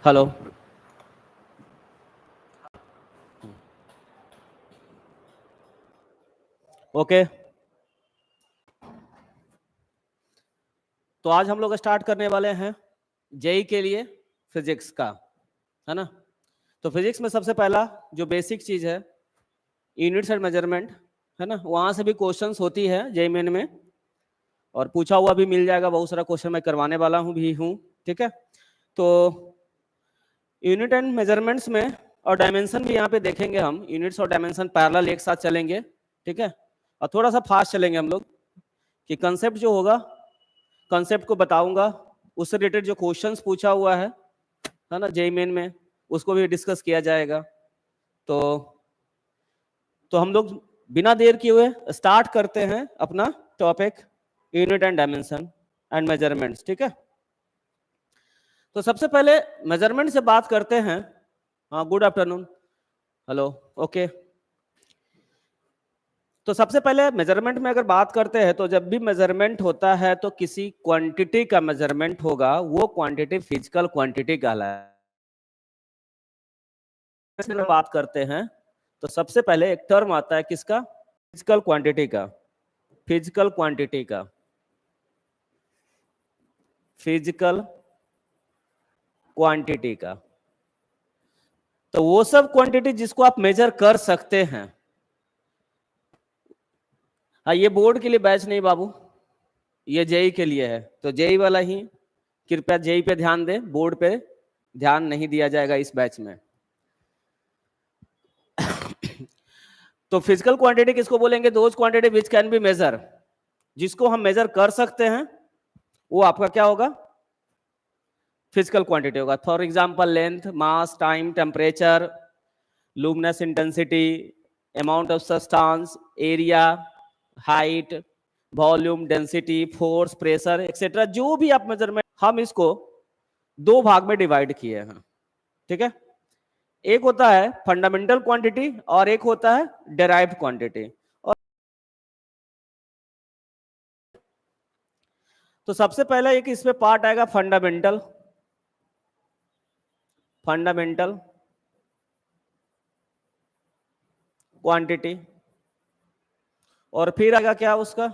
Hello. Okay, तो आज हम लोग स्टार्ट करने वाले हैं जेई के लिए फिजिक्स का, है ना। तो फिजिक्स में सबसे पहला जो बेसिक चीज है यूनिट्स एंड मेजरमेंट, है ना। वहां से भी क्वेश्चंस होती है जेई मेन में, और पूछा हुआ भी मिल जाएगा। बहुत सारा क्वेश्चन मैं करवाने वाला हूँ। ठीक है, तो यूनिट एंड मेजरमेंट्स में और डायमेंशन भी यहाँ पे देखेंगे हम। यूनिट्स और डायमेंशन पैरेलल एक साथ चलेंगे, ठीक है। और थोड़ा सा फास्ट चलेंगे हम लोग कि कंसेप्ट जो होगा, कंसेप्ट को बताऊंगा, उससे रिलेटेड जो क्वेश्चंस पूछा हुआ है ना जेई मेन में, उसको भी डिस्कस किया जाएगा। तो हम लोग बिना देर किए हुए स्टार्ट करते हैं अपना topic unit and dimension and measurements, ठीक है। तो सबसे पहले मेजरमेंट से बात करते हैं। हाँ, गुड आफ्टरनून, हेलो, ओके। तो सबसे पहले मेजरमेंट में अगर बात करते हैं तो जब भी मेजरमेंट होता है तो किसी क्वांटिटी का मेजरमेंट होगा, वो क्वांटिटी फिजिकल क्वांटिटी कहलाएगा। बात करते हैं तो सबसे पहले एक टर्म आता है किसका? फिजिकल क्वांटिटी का। फिजिकल क्वांटिटी का, फिजिकल क्वांटिटी का। तो वो सब क्वांटिटी जिसको आप मेजर कर सकते हैं। हाँ, ये बोर्ड के लिए बैच नहीं बाबू, ये जेई के लिए है। तो जेई वाला ही कृपया जेई पे ध्यान दे, बोर्ड पे ध्यान नहीं दिया जाएगा इस बैच में। तो फिजिकल क्वांटिटी किसको बोलेंगे? Those quantity which can be measure, जिसको हम मेजर कर सकते हैं, वो आपका क्या होगा? फिजिकल क्वांटिटी होगा। For example length, mass, time, temperature, luminous intensity, amount of substance, area, height, volume, density, force, pressure etcetera, जो भी आप मेजरमेंट, हम इसको दो भाग में डिवाइड किए हैं, ठीक है। एक होता है फंडामेंटल क्वांटिटी और एक होता है डेराइव्ड क्वांटिटी। और तो सबसे पहला एक इसमें पार्ट आएगा फंडामेंटल, फंडामेंटल क्वांटिटी। और फिर आएगा क्या उसका?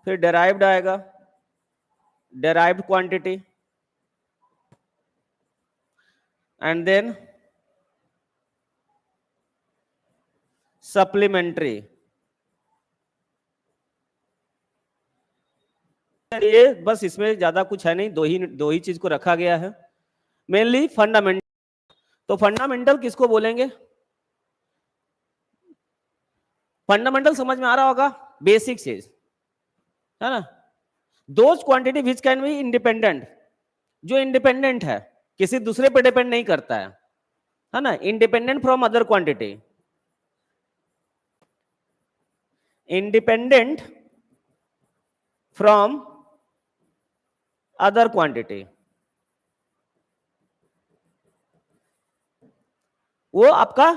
फिर डेराइव्ड आएगा, derived quantity. And then supplementary. ये बस इसमें ज्यादा कुछ है नहीं, दो ही चीज को रखा गया है मेनली। फंडामेंटल, तो फंडामेंटल किसको बोलेंगे? फंडामेंटल समझ में आ रहा होगा, बेसिक चीज, है ना। Those quantity which can be independent, जो इंडिपेंडेंट है, किसी दूसरे पे डिपेंड नहीं करता है ना। Independent from other quantity, independent from other quantity, वो आपका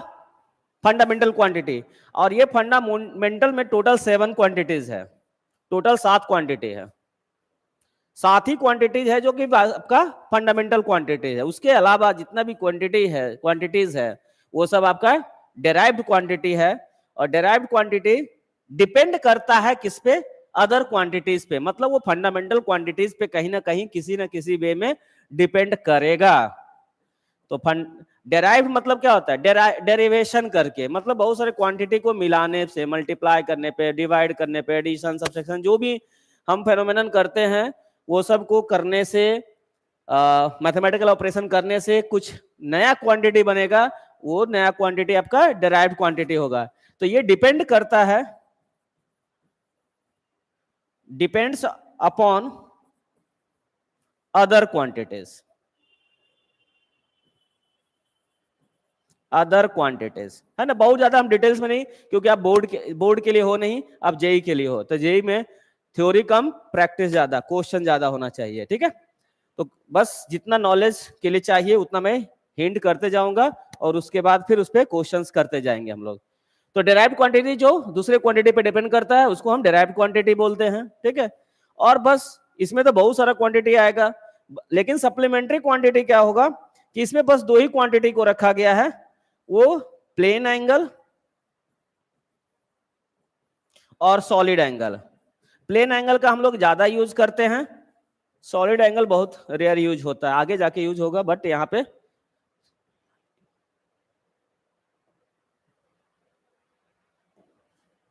फंडामेंटल क्वांटिटी। और ये फंडामेंटल में टोटल 7 क्वांटिटीज है, टोटल 7 क्वांटिटी है। 7 ही क्वांटिटीज है जो कि आपका फंडामेंटल क्वांटिटी है। उसके अलावा जितना भी क्वांटिटीज है वो सब आपका डेराइव्ड क्वांटिटी है। और डेराइव्ड क्वांटिटी डिपेंड करता है किस पे? अदर क्वांटिटीज पे। मतलब वो फंडामेंटल क्वांटिटीज पे कहीं ना कहीं किसी ना किसी वे में डिपेंड करेगा। तो डेराइव्ड मतलब क्या होता है? डेरिवेशन करके, मतलब बहुत सारे क्वांटिटी को मिलाने से, मल्टीप्लाई करने पे, डिवाइड करने पे, एडिशन, सब्सट्रैक्शन, जो भी हम फेनोमेनन करते हैं वो सब को करने से, मैथमेटिकल ऑपरेशन करने से कुछ नया क्वांटिटी बनेगा। वो नया क्वांटिटी आपका डेराइव्ड क्वांटिटी होगा। तो ये डिपेंड करता है, depends upon other quantities, other quantities, है ना। बहुत ज्यादा हम डिटेल्स में नहीं, क्योंकि आप बोर्ड के लिए हो नहीं, आप जेई के लिए हो। तो जेई में थ्योरी कम, प्रैक्टिस ज्यादा, क्वेश्चन ज्यादा होना चाहिए, ठीक है। तो बस जितना नॉलेज के लिए चाहिए उतना मैं हिंट करते जाऊंगा, और उसके बाद फिर उस पर क्वेश्चंस करते जाएंगे हम लोग। तो डेराइव्ड क्वांटिटी जो दूसरे क्वांटिटी पे डिपेंड करता है उसको हम डेराइव्ड क्वांटिटी बोलते हैं, ठीक है। और बस इसमें तो बहुत सारा क्वांटिटी आएगा, लेकिन सप्लीमेंट्री क्वांटिटी क्या होगा कि इसमें बस दो ही क्वांटिटी को रखा गया है, वो प्लेन एंगल और सॉलिड एंगल। प्लेन एंगल का हम लोग ज्यादा यूज करते हैं, सॉलिड एंगल बहुत रेयर यूज होता है, आगे जाके यूज होगा, बट यहाँ पे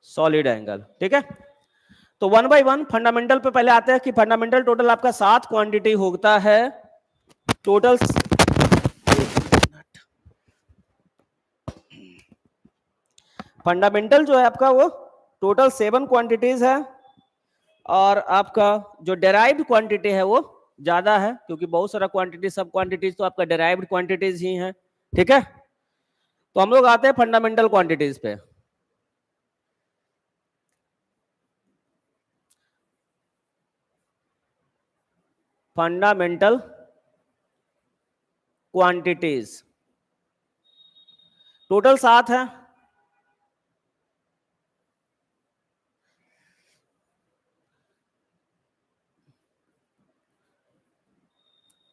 सॉलिड एंगल। ठीक है, तो वन बाय वन फंडामेंटल पे पहले आते हैं कि फंडामेंटल टोटल आपका 7 क्वांटिटी होता है टोटल। फंडामेंटल जो है आपका वो टोटल 7 क्वांटिटीज है, और आपका जो डेराइव्ड क्वांटिटी है वो ज्यादा है, क्योंकि बहुत सारा क्वांटिटी, सब क्वांटिटीज तो आपका डेराइव्ड क्वांटिटीज ही है। ठीक है, तो हम लोग आते हैं फंडामेंटल क्वांटिटीज पे। फंडामेंटल क्वांटिटीज टोटल 7 है।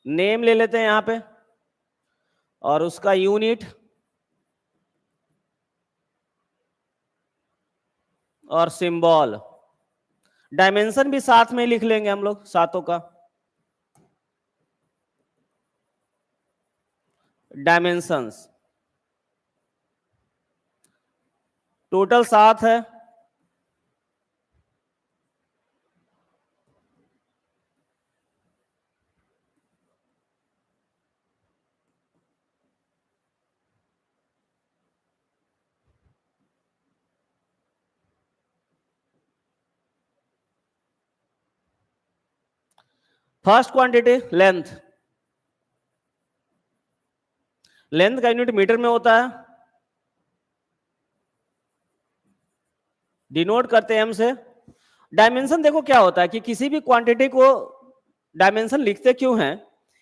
नेम ले लेते हैं यहां पे, और उसका यूनिट और सिंबल। डायमेंशन भी साथ में लिख लेंगे हम लोग, सातों का डायमेंशंस टोटल 7 है। First quantity length. लेंथ का यूनिट मीटर में होता है, डिनोट करते हैं एम से। डायमेंशन देखो क्या होता है कि किसी भी क्वांटिटी को डायमेंशन लिखते क्यों हैं,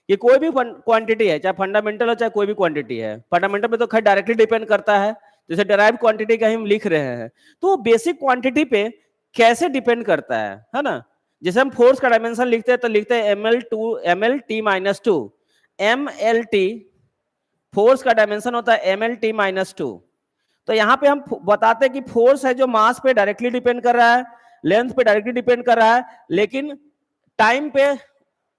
कि कोई भी क्वांटिटी है, चाहे फंडामेंटल हो चाहे कोई भी क्वांटिटी है, फंडामेंटल में तो खैर डायरेक्टली डिपेंड करता है, जैसे डेराइव क्वांटिटी का हम लिख रहे हैं, तो बेसिक क्वांटिटी पे कैसे डिपेंड करता है ना। जैसे हम फोर्स का डायमेंशन लिखते हैं तो लिखते हैं ml/t-2, mlt फोर्स का डायमेंशन होता है mlt-2। तो यहां पे हम बताते हैं कि फोर्स है जो मास पे डायरेक्टली डिपेंड कर रहा है, लेंथ पे डायरेक्टली डिपेंड कर रहा है, लेकिन टाइम पे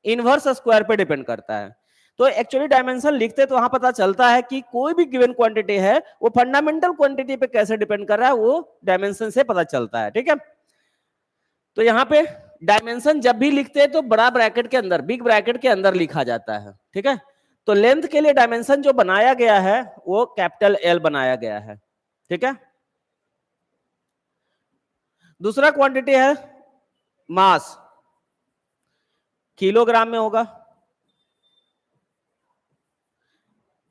इनवर्स स्क्वायर पे डिपेंड करता है। तो एक्चुअली डायमेंशन लिखते तो वहां पता चलता है कि कोई भी गिवन क्वांटिटी है वो फंडामेंटल क्वांटिटी पे कैसे डिपेंड कर रहा है, वो डायमेंशन से पता चलता है। ठीक है, तो यहाँ पे डायमेंशन जब भी लिखते हैं तो बड़ा ब्रैकेट के अंदर, बिग ब्रैकेट के अंदर लिखा जाता है। ठीक है, तो लेंथ के लिए डायमेंशन जो बनाया गया है वो कैपिटल एल बनाया गया है। ठीक है, दूसरा क्वांटिटी है मास, किलोग्राम में होगा,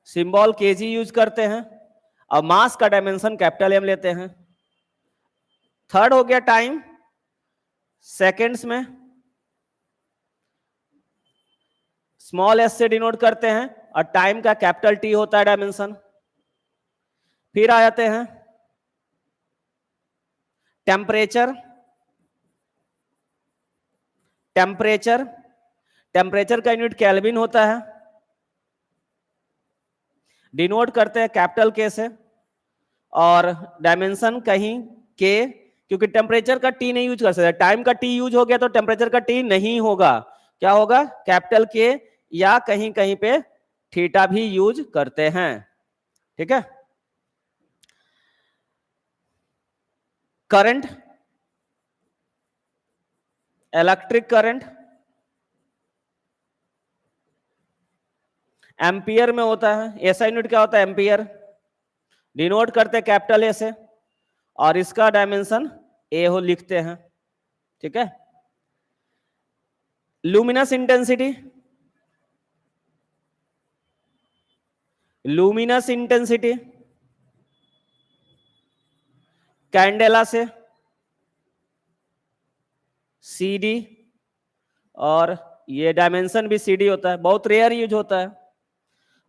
सिंबल केजी यूज करते हैं, और मास का डायमेंशन कैपिटल एम लेते हैं। थर्ड हो गया टाइम, सेकेंड्स में स्मॉल एस से डिनोट करते हैं, और टाइम का कैपिटल टी होता है डायमेंशन। फिर आ जाते हैं टेम्परेचर। टेम्परेचर टेम्परेचर का यूनिट केल्विन होता है, डिनोट करते हैं कैपिटल के से, और डायमेंशन कहीं के, क्योंकि टेम्परेचर का टी नहीं यूज कर सकते, टाइम का टी यूज हो गया तो टेम्परेचर का टी नहीं होगा, क्या होगा कैपिटल के, या कहीं कहीं पे थीटा भी यूज करते हैं। ठीक है, करंट, इलेक्ट्रिक करंट एम्पियर में होता है, ऐसा यूनिट क्या होता है एम्पियर, डिनोट करते हैं कैपिटल ए से, और इसका डायमेंशन ए हो लिखते हैं। ठीक है, luminous intensity, luminous intensity candela से CD, और ये डायमेंशन भी CD होता है, बहुत रेयर यूज होता है।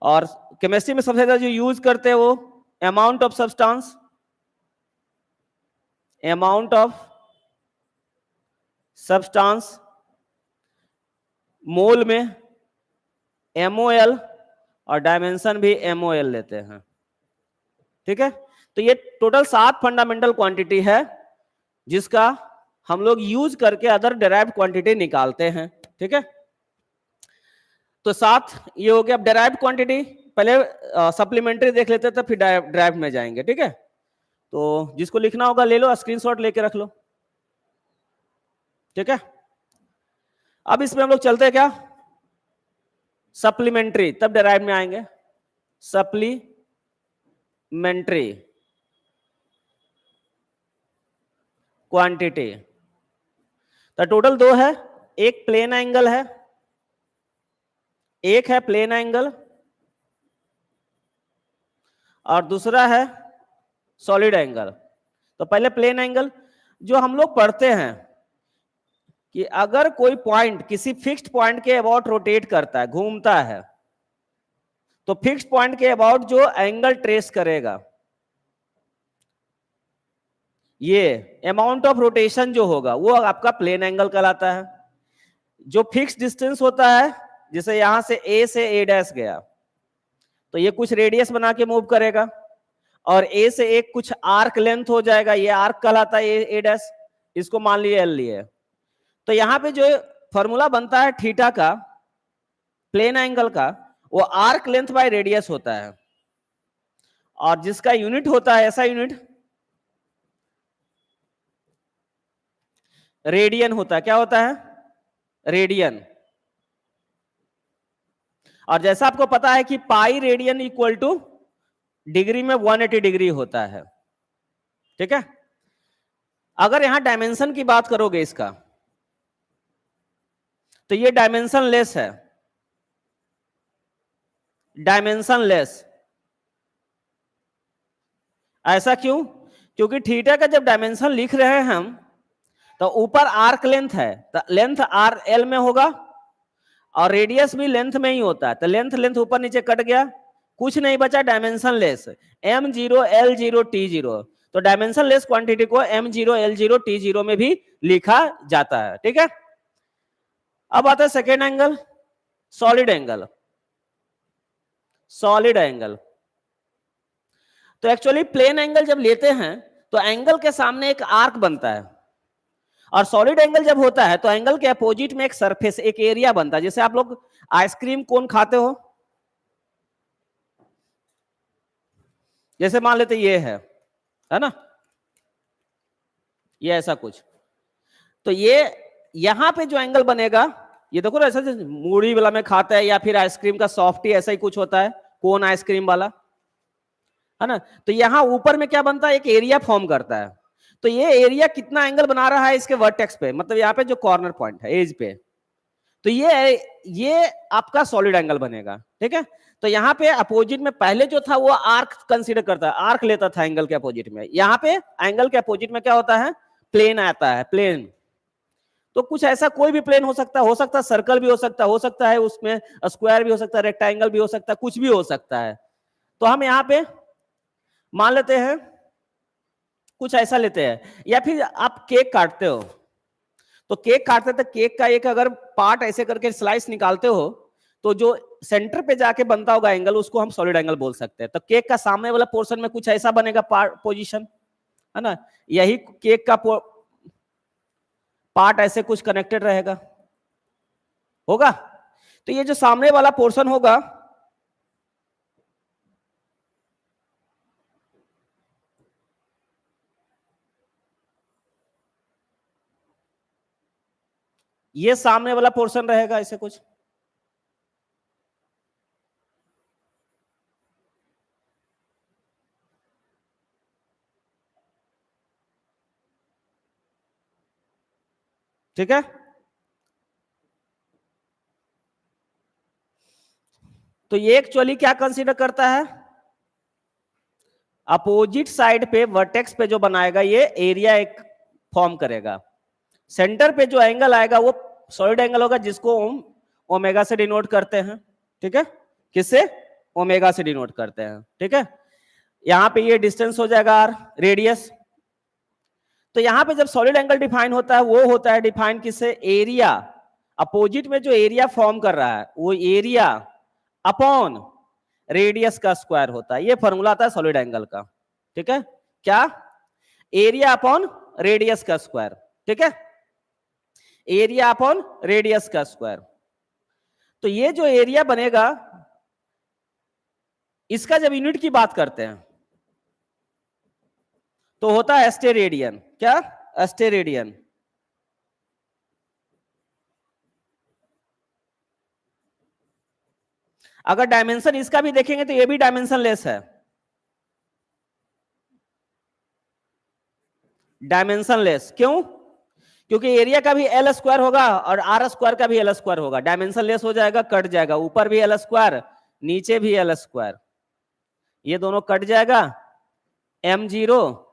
और केमिस्ट्री में सबसे ज्यादा जो यूज करते हैं वो amount of substance, amount of substance mole में MOL, और डायमेंशन भी MOL लेते हैं। ठीक है, तो ये टोटल 7 फंडामेंटल क्वांटिटी है जिसका हम लोग यूज करके अदर डेराइव्ड क्वांटिटी निकालते हैं। ठीक है, तो 7 ये हो गया। अब डेराइव्ड क्वांटिटी पहले सप्लीमेंट्री देख लेते थे, फिर डेराइव्ड में जाएंगे। ठीक है, तो जिसको लिखना होगा ले लो, स्क्रीनशॉट लेके रख लो। ठीक है, अब इसमें हम लोग चलते हैं क्या, सप्लीमेंट्री, तब डेराइव में आएंगे। सप्लीमेंट्री क्वांटिटी, तो टोटल 2 है, एक प्लेन एंगल है, एक है प्लेन एंगल और दूसरा है सॉलिड एंगल। तो पहले प्लेन एंगल, जो हम लोग पढ़ते हैं कि अगर कोई पॉइंट किसी फिक्स्ड पॉइंट के अबाउट रोटेट करता है, घूमता है, तो फिक्स्ड पॉइंट के अबाउट जो एंगल ट्रेस करेगा, ये अमाउंट ऑफ रोटेशन जो होगा वो आपका प्लेन एंगल कहलाता है। जो फिक्स डिस्टेंस होता है, जैसे यहां से A से A' गया, तो ये कुछ रेडियस बना के मूव करेगा, और A से एक कुछ आर्क लेंथ हो जाएगा, ये आर्क कहलाता है A', इसको मान लिए L लिए। तो यहां पे जो फॉर्मूला बनता है थीटा का, प्लेन एंगल का, वो आर्क लेंथ बाय रेडियस होता है, और जिसका यूनिट होता है ऐसा यूनिट रेडियन होता है। क्या होता है, रेडियन। और जैसा आपको पता है कि pi radian equal two degree में 180 डिग्री होता है। ठीक है, अगर यहां डायमेंशन की बात करोगे इसका, तो ये डायमेंशन लेस है, डायमेंशन लेस। ऐसा क्यों, क्योंकि थीटा का जब डायमेंशन लिख रहे हैं हम, तो ऊपर आर्क लेंथ है, तो लेंथ RL में होगा, और रेडियस भी लेंथ में ही होता है, तो लेंथ ऊपर नीचे कट गया, कुछ नहीं बचा, dimension less, M0 L0 T0। तो डायमेंशन लेस क्वांटिटी को M0 L0 T0 में भी लिखा जाता है। ठीक है, अब आता है second angle, solid angle. Solid angle, तो एक्चुअली प्लेन एंगल जब लेते हैं तो एंगल के सामने एक आर्क बनता है, और सॉलिड एंगल जब होता है तो एंगल के अपोजिट में एक सरफेस, एक एरिया बनता है। जैसे आप लोग आइसक्रीम कोन खाते हो, जैसे मान लेते ये है ना, ये ऐसा कुछ, तो ये यहां पे जो एंगल बनेगा, ये देखो ना, ऐसा मूढ़ी वाला में खाता है, या फिर आइसक्रीम का सॉफ्टी ऐसा ही कुछ होता है, कोन आइसक्रीम वाला, है ना। तो यहां ऊपर में क्या बनता है, एक एरिया फॉर्म करता है। तो ये एरिया कितना एंगल बना रहा है इसके वर्टेक्स पे, मतलब यहाँ पे जो कॉर्नर पॉइंट है एज पे, तो ये आपका सॉलिड एंगल बनेगा। ठीक है, तो यहाँ पे अपोजिट में पहले जो था वो आर्क कंसीडर करता है, आर्क लेता था एंगल के अपोजिट में, यहाँ पे एंगल के अपोजिट में क्या होता है, प्लेन आता है, प्लेन। तो कुछ ऐसा कोई भी प्लेन हो सकता है सर्कल भी हो सकता है उसमें स्क्वायर भी हो सकता है, रेक्टेंगल भी हो सकता है, कुछ भी हो सकता है। तो हम यहाँ पे मान लेते हैं कुछ ऐसा लेते हैं, या फिर आप केक काटते हो, तो केक काटते थे, केक का एक अगर पार्ट ऐसे करके स्लाइस निकालते हो, तो जो सेंटर पे जाके बनता होगा एंगल, उसको हम सॉलिड एंगल बोल सकते हैं। तो केक का सामने वाला पोर्शन में कुछ ऐसा बनेगा पोजीशन, है ना, यही केक का पार्ट ऐसे कुछ कनेक्टेड रहेगा, होगा। तो ये जो सामने वाला पोर्शन होगा, ये सामने वाला पोर्शन रहेगा ऐसे कुछ, ठीक है। तो ये एक्चुअली क्या कंसीडर करता है, अपोजिट साइड पे वर्टेक्स पे जो बनाएगा ये एरिया एक फॉर्म करेगा, सेंटर पे जो एंगल आएगा वो सॉलिड एंगल होगा, जिसको हम ओमेगा से डिनोट करते हैं। ठीक है, किससे, ओमेगा से डिनोट करते हैं। ठीक है, यहां पे ये डिस्टेंस हो जाएगा आर, रेडियस। तो यहां पे जब सॉलिड एंगल डिफाइन होता है, वो होता है डिफाइन किससे, एरिया, अपोजिट में जो एरिया फॉर्म कर रहा है वो एरिया अपॉन रेडियस का स्क्वायर होता है। ये फॉर्मूला आता है सॉलिड एंगल का, ठीक है। क्या? एरिया अपॉन रेडियस का स्क्वायर, ठीक है, एरिया अपॉन रेडियस का स्क्वायर। तो ये जो एरिया बनेगा, इसका जब यूनिट की बात करते हैं तो होता है एस्टेरेडियन। क्या? एस्टेरेडियन। अगर डायमेंशन इसका भी देखेंगे तो ये भी डायमेंशन लेस है, डायमेंशन लेस। क्यों? क्योंकि एरिया का भी एल स्क्वायर होगा और आर स्क्वायर का भी एल स्क्वायर होगा, डायमेंशन लेस हो जाएगा, कट जाएगा, ऊपर भी एल स्क्वायर नीचे भी एल स्क्वायर, ये दोनों कट जाएगा, m0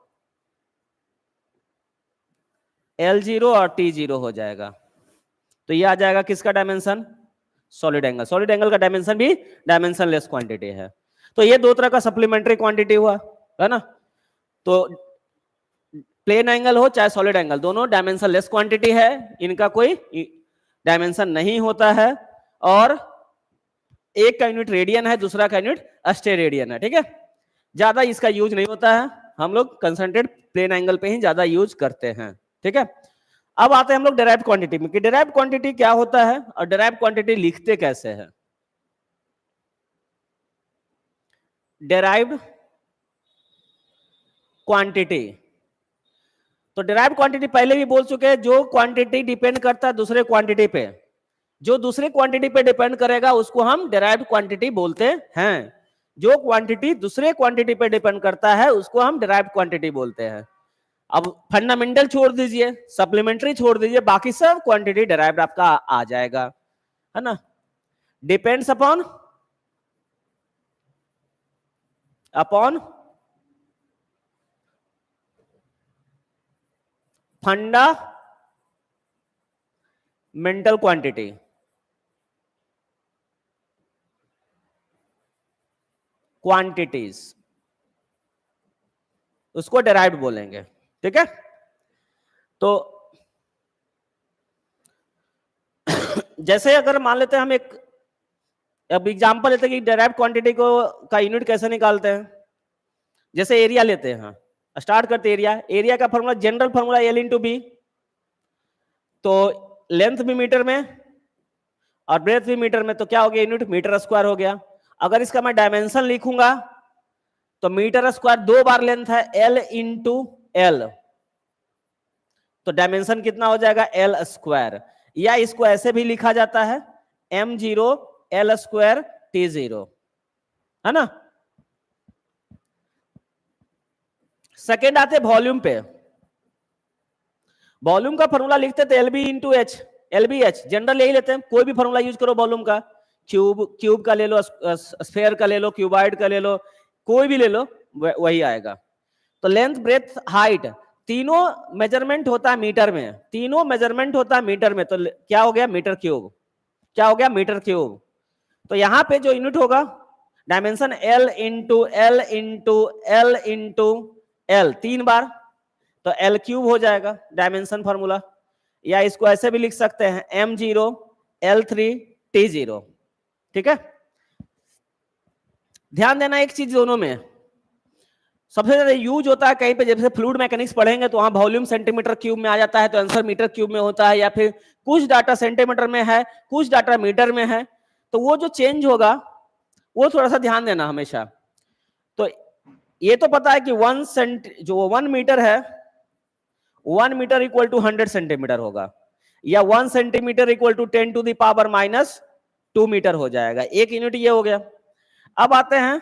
l0 और t0 हो जाएगा। तो ये आ जाएगा किसका dimension? Solid angle. Solid angle का डायमेंशन भी डायमेंशन लेस क्वांटिटी है। तो ये दो तरह का सप्लीमेंट्री क्वांटिटी हुआ, है ना। तो प्लेन एंगल हो चाहे सॉलिड एंगल, दोनों डायमेंशन लेस क्वांटिटी है, इनका कोई डायमेंशन नहीं होता है, और एक का यूनिट रेडियन है, दूसरा का यूनिट अस्टेरेडियन है, ठीक है। ज्यादा इसका यूज नहीं होता है, हम लोग कंसंट्रेट प्लेन एंगल पे ही ज्यादा यूज करते हैं, ठीक है। अब आते हैं हम लोग डिराइव्ड क्वांटिटी में कि डिराइव्ड क्वांटिटी क्या होता है और डिराइव्ड क्वांटिटी लिखते कैसे हैं। डिराइव्ड क्वांटिटी, तो डिराइव्ड क्वांटिटी पहले भी बोल चुके हैं, जो क्वांटिटी डिपेंड करता है दूसरे क्वांटिटी पे, जो दूसरे क्वांटिटी पे डिपेंड करेगा उसको हम डिराइव्ड क्वांटिटी बोलते हैं। जो क्वांटिटी दूसरे क्वांटिटी पे डिपेंड करता है उसको हम डिराइव्ड क्वांटिटी बोलते हैं। अब फंडामेंटल छोड़ दीजिए, सप्लीमेंट्री छोड़ दीजिए, बाकी सब क्वांटिटी डिराइव्ड आपका आ जाएगा, है ना। Depends upon fundamental quantity, quantities, उसको डिराइव्ड बोलेंगे, ठीक है। तो जैसे अगर मान लेते हैं हम एक अब एग्जांपल लेते हैं कि डिराइव्ड क्वांटिटी को का यूनिट कैसे निकालते हैं। जैसे एरिया लेते हैं, स्टार्ट करते एरिया, एरिया का formula general formula L into B, तो लेंथ भी मीटर में और ब्रेथ भी मीटर में, तो क्या हो गया यूनिट? मीटर स्क्वायर हो गया। अगर इसका मैं डायमेंशन लिखूंगा तो मीटर स्क्वायर 2 बार लेंथ है, L इंटू एल, तो डायमेंशन कितना हो जाएगा? L square. या इसको ऐसे भी लिखा जाता है m0 L स्क्वायर t0, है ना। सेकेंड आते वॉल्यूम पे, वॉल्यूम का फॉर्मूला लिखते थे L B into H, L B H general यही लेते हैं, कोई भी फॉर्मूला यूज करो वॉल्यूम का, क्यूब का ले लो, स्फेयर का ले लो, क्यूबाइड का ले लो, कोई भी ले लो, वही आएगा। तो लेंथ ब्रेथ हाइट तीनों मेजरमेंट होता है मीटर में, तीनों मेजरमेंट होता है मीटर में, तो क्या हो गया? Metre cube. क्या हो गया? Metre cube. तो यहां पे जो यूनिट होगा dimension L into L into L into L, 3 बार, तो L क्यूब हो जाएगा डायमेंशन फॉर्मूला। या इसको ऐसे भी लिख सकते हैं m0 L3 t0, ठीक है। ध्यान देना एक चीज, दोनों में सबसे ज्यादा यूज होता है कहीं पे, जैसे फ्लूइड मैकेनिक्स पढ़ेंगे तो वहां वॉल्यूम सेंटीमीटर क्यूब में आ जाता है, तो आंसर मीटर क्यूब में होता है, या फिर कुछ डाटा सेंटीमीटर में है, कुछ डाटा मीटर में है, तो वो जो चेंज होगा वो थोड़ा सा ध्यान देना हमेशा। तो ये तो पता है कि 1 मीटर है, 1 मीटर इक्वल टू 100 सेंटीमीटर होगा, या 1 centimetre equal to 10 to the power -2 metre हो जाएगा। एक यूनिट ये हो गया। अब आते हैं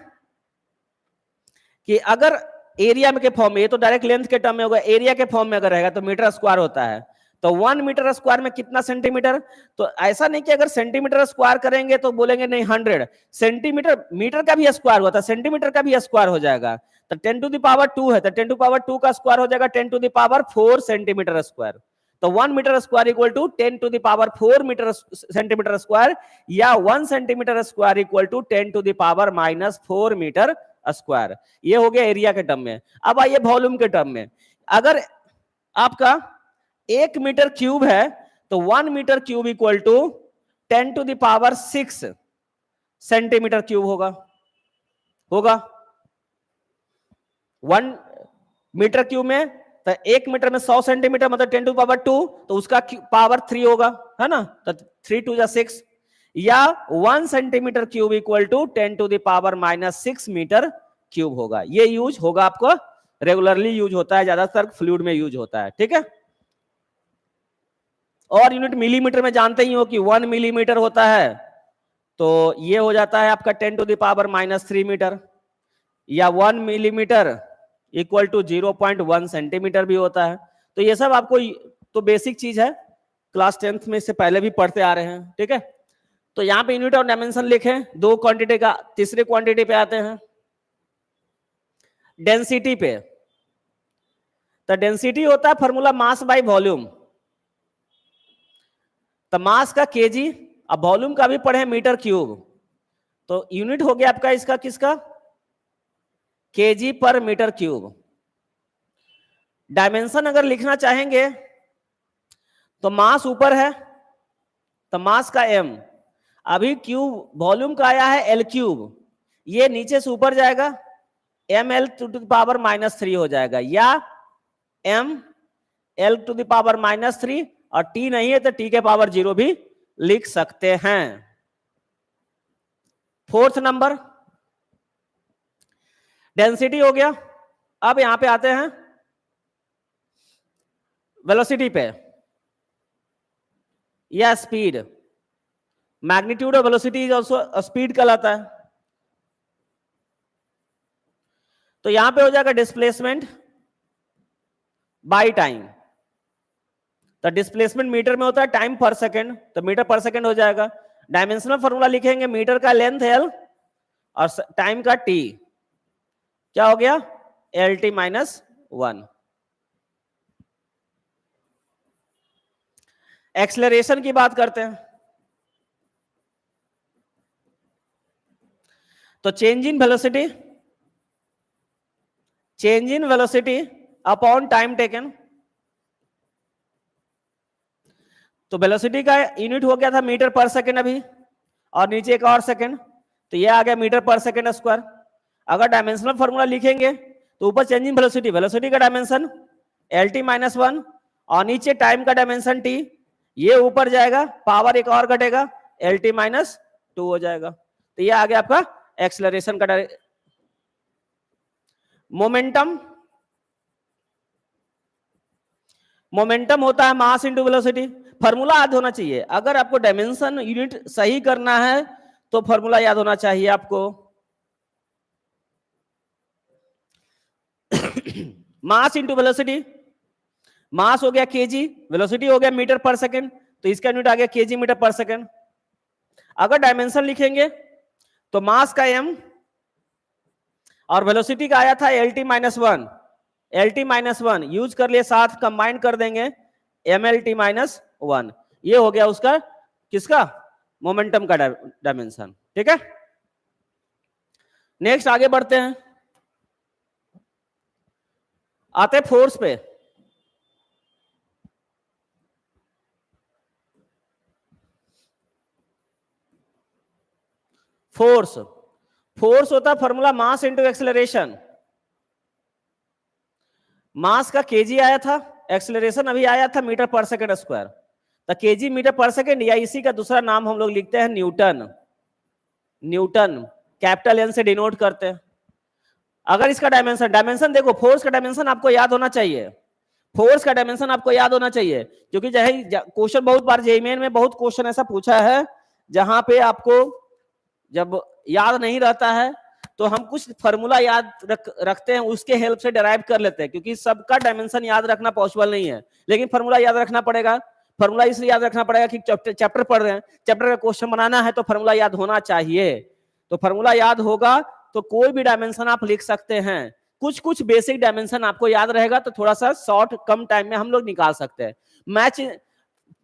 कि अगर एरिया में के फॉर्म में, ये तो डायरेक्ट लेंथ के टर्म में होगा, एरिया के फॉर्म में अगर रहेगा तो मीटर स्क्वायर होता है, तो 1 मीटर स्क्वायर में कितना सेंटीमीटर? तो ऐसा नहीं कि अगर सेंटीमीटर स्क्वायर करेंगे तो बोलेंगे नहीं 100 सेंटीमीटर, मीटर का भी स्क्वायर होता है, सेंटीमीटर का भी स्क्वायर हो जाएगा, तो 10 टू द पावर 2 है, तो 10 टू पावर 2 का स्क्वायर हो जाएगा 10 to the power 4 centimetre square. तो 1 metre square equal to 10 to the power 4 metre centimetre square, या 1 centimetre square equal to 10 to the power -4 metre square. ये हो गया एरिया के टर्म में। अब आइए वॉल्यूम के टर्म में, अगर आपका 1 मीटर क्यूब है तो 1 metre cube equal to 10 to the power 6 centimetre cube होगा। होगा 1 मीटर क्यूब में, तो 1 मीटर में 100 सेंटीमीटर मतलब 10 टू पावर 2, तो उसका पावर 3 होगा, है ना, तो 3 टू 6, या 1 centimetre cube equal to 10 to the power -6 metre cube होगा। ये यूज होगा आपको, रेगुलरली यूज होता है, ज्यादातर फ्लूइड में यूज होता है, ठीक है। और यूनिट मिलीमीटर में जानते ही हो कि 1 मिलीमीटर होता है, तो ये हो जाता है आपका 10 टू द पावर -3 मीटर, या 1 मिलीमीटर इक्वल टू 0.1 सेंटीमीटर भी होता है। तो ये सब आपको तो बेसिक चीज है, क्लास 10th में इससे पहले भी पढ़ते आ रहे हैं, ठीक है। तो यहाँ पे यूनिट और डायमेंशन लिखे, दो क्वांटिटी का, तीसरे क्वांटिटी पे आते हैं, डेंसिटी पे। तो डेंसिटी होता है फॉर्मूला मास बाय वॉल्यूम, तो मास का केजी, अब वॉल्यूम का भी पढ़े मीटर क्यूब, तो यूनिट हो गया आपका इसका किसका, केजी पर मीटर क्यूब। डायमेंशन अगर लिखना चाहेंगे तो मास ऊपर है तो मास का m, अभी क्यूब वॉल्यूम का आया है एल क्यूब, ये नीचे से ऊपर जाएगा ml टू द पावर -3 हो जाएगा, या m l to the power -3, और t नहीं है तो t के पावर 0 भी लिख सकते हैं। फोर्थ नंबर डेंसिटी हो गया। अब यहां पे आते हैं वेलोसिटी पे या speed. Magnitude of velocity is also speed कहलाता है। तो यहां पे हो जाएगा डिस्प्लेसमेंट बाय टाइम, तो डिस्प्लेसमेंट मीटर में होता है, टाइम पर सेकेंड, तो मीटर पर सेकेंड हो जाएगा। डायमेंशनल फॉर्मूला लिखेंगे, मीटर का लेंथ l और टाइम का t, क्या हो गया lt -1। एक्सेलरेशन की बात करते हैं, तो change in velocity upon time taken. तो वेलोसिटी का यूनिट हो गया था मीटर पर सेकेंड अभी, और नीचे एक और सेकेंड, तो ये आ गया मीटर पर सेकेंड स्क्वायर। अगर डायमेंशनल फॉर्मूला लिखेंगे तो ऊपर चेंज इन वेलोसिटी, वेलोसिटी का डायमेंशन lt -1, और नीचे टाइम का डायमेंशन t, ये ऊपर जाएगा, पावर एक और घटेगा, lt -2 हो जाएगा। तो ये आ गया आपका एक्सेलरेशन का मोमेंटम होता है मास इंटू वेलोसिटी। फॉर्मूला याद होना चाहिए, अगर आपको डायमेंशन यूनिट सही करना है तो फॉर्मूला याद होना चाहिए आपको। मास इंटू वेलोसिटी, मास हो गया केजी, वेलोसिटी हो गया मीटर पर सेकेंड, तो इसका यूनिट आ गया केजी मीटर पर सेकेंड। अगर डायमेंशन लिखेंगे तो मास का m और वेलोसिटी का आया था lt -1 यूज कर लिए, साथ कंबाइन कर देंगे mlt -1, ये हो गया उसका किसका, मोमेंटम का डायमेंशन, ठीक है। नेक्स्ट आगे बढ़ते हैं, आते फोर्स पे। फोर्स होता है फॉर्मूला मास इंटू एक्सेलरेशन। मास का केजी आया था, एक्सेलरेशन अभी आया था मीटर पर सेकेंड स्क्वायर, तो केजी मीटर पर सेकेंड, या इसी का दूसरा नाम हम लोग लिखते हैं न्यूटन। न्यूटन कैपिटल एन से डिनोट करते हैं। अगर इसका डायमेंशन देखो, फोर्स का डायमेंशन आपको याद होना चाहिए, फोर्स का डायमेंशन आपको याद होना चाहिए, क्योंकि क्वेश्चन बहुत बार जेईई में बहुत क्वेश्चन ऐसा पूछा है जहां पे आपको जब याद नहीं रहता है तो हम कुछ फॉर्मूला याद रखते हैं, उसके हेल्प से डिराइव कर लेते हैं, क्योंकि सबका डायमेंशन याद रखना पॉसिबल नहीं है, लेकिन फॉर्मूला याद रखना पड़ेगा। फॉर्मूला इसलिए याद रखना पड़ेगा कि चैप्टर पढ़ रहे हैं, चैप्टर का क्वेश्चन बनाना है तो फॉर्मूला याद होना चाहिए। तो फॉर्मूला याद होगा तो कोई भी डायमेंशन आप लिख सकते हैं। कुछ बेसिक डायमेंशन आपको याद रहेगा तो थोड़ा सा शॉर्ट कम टाइम में हम लोग निकाल सकते हैं।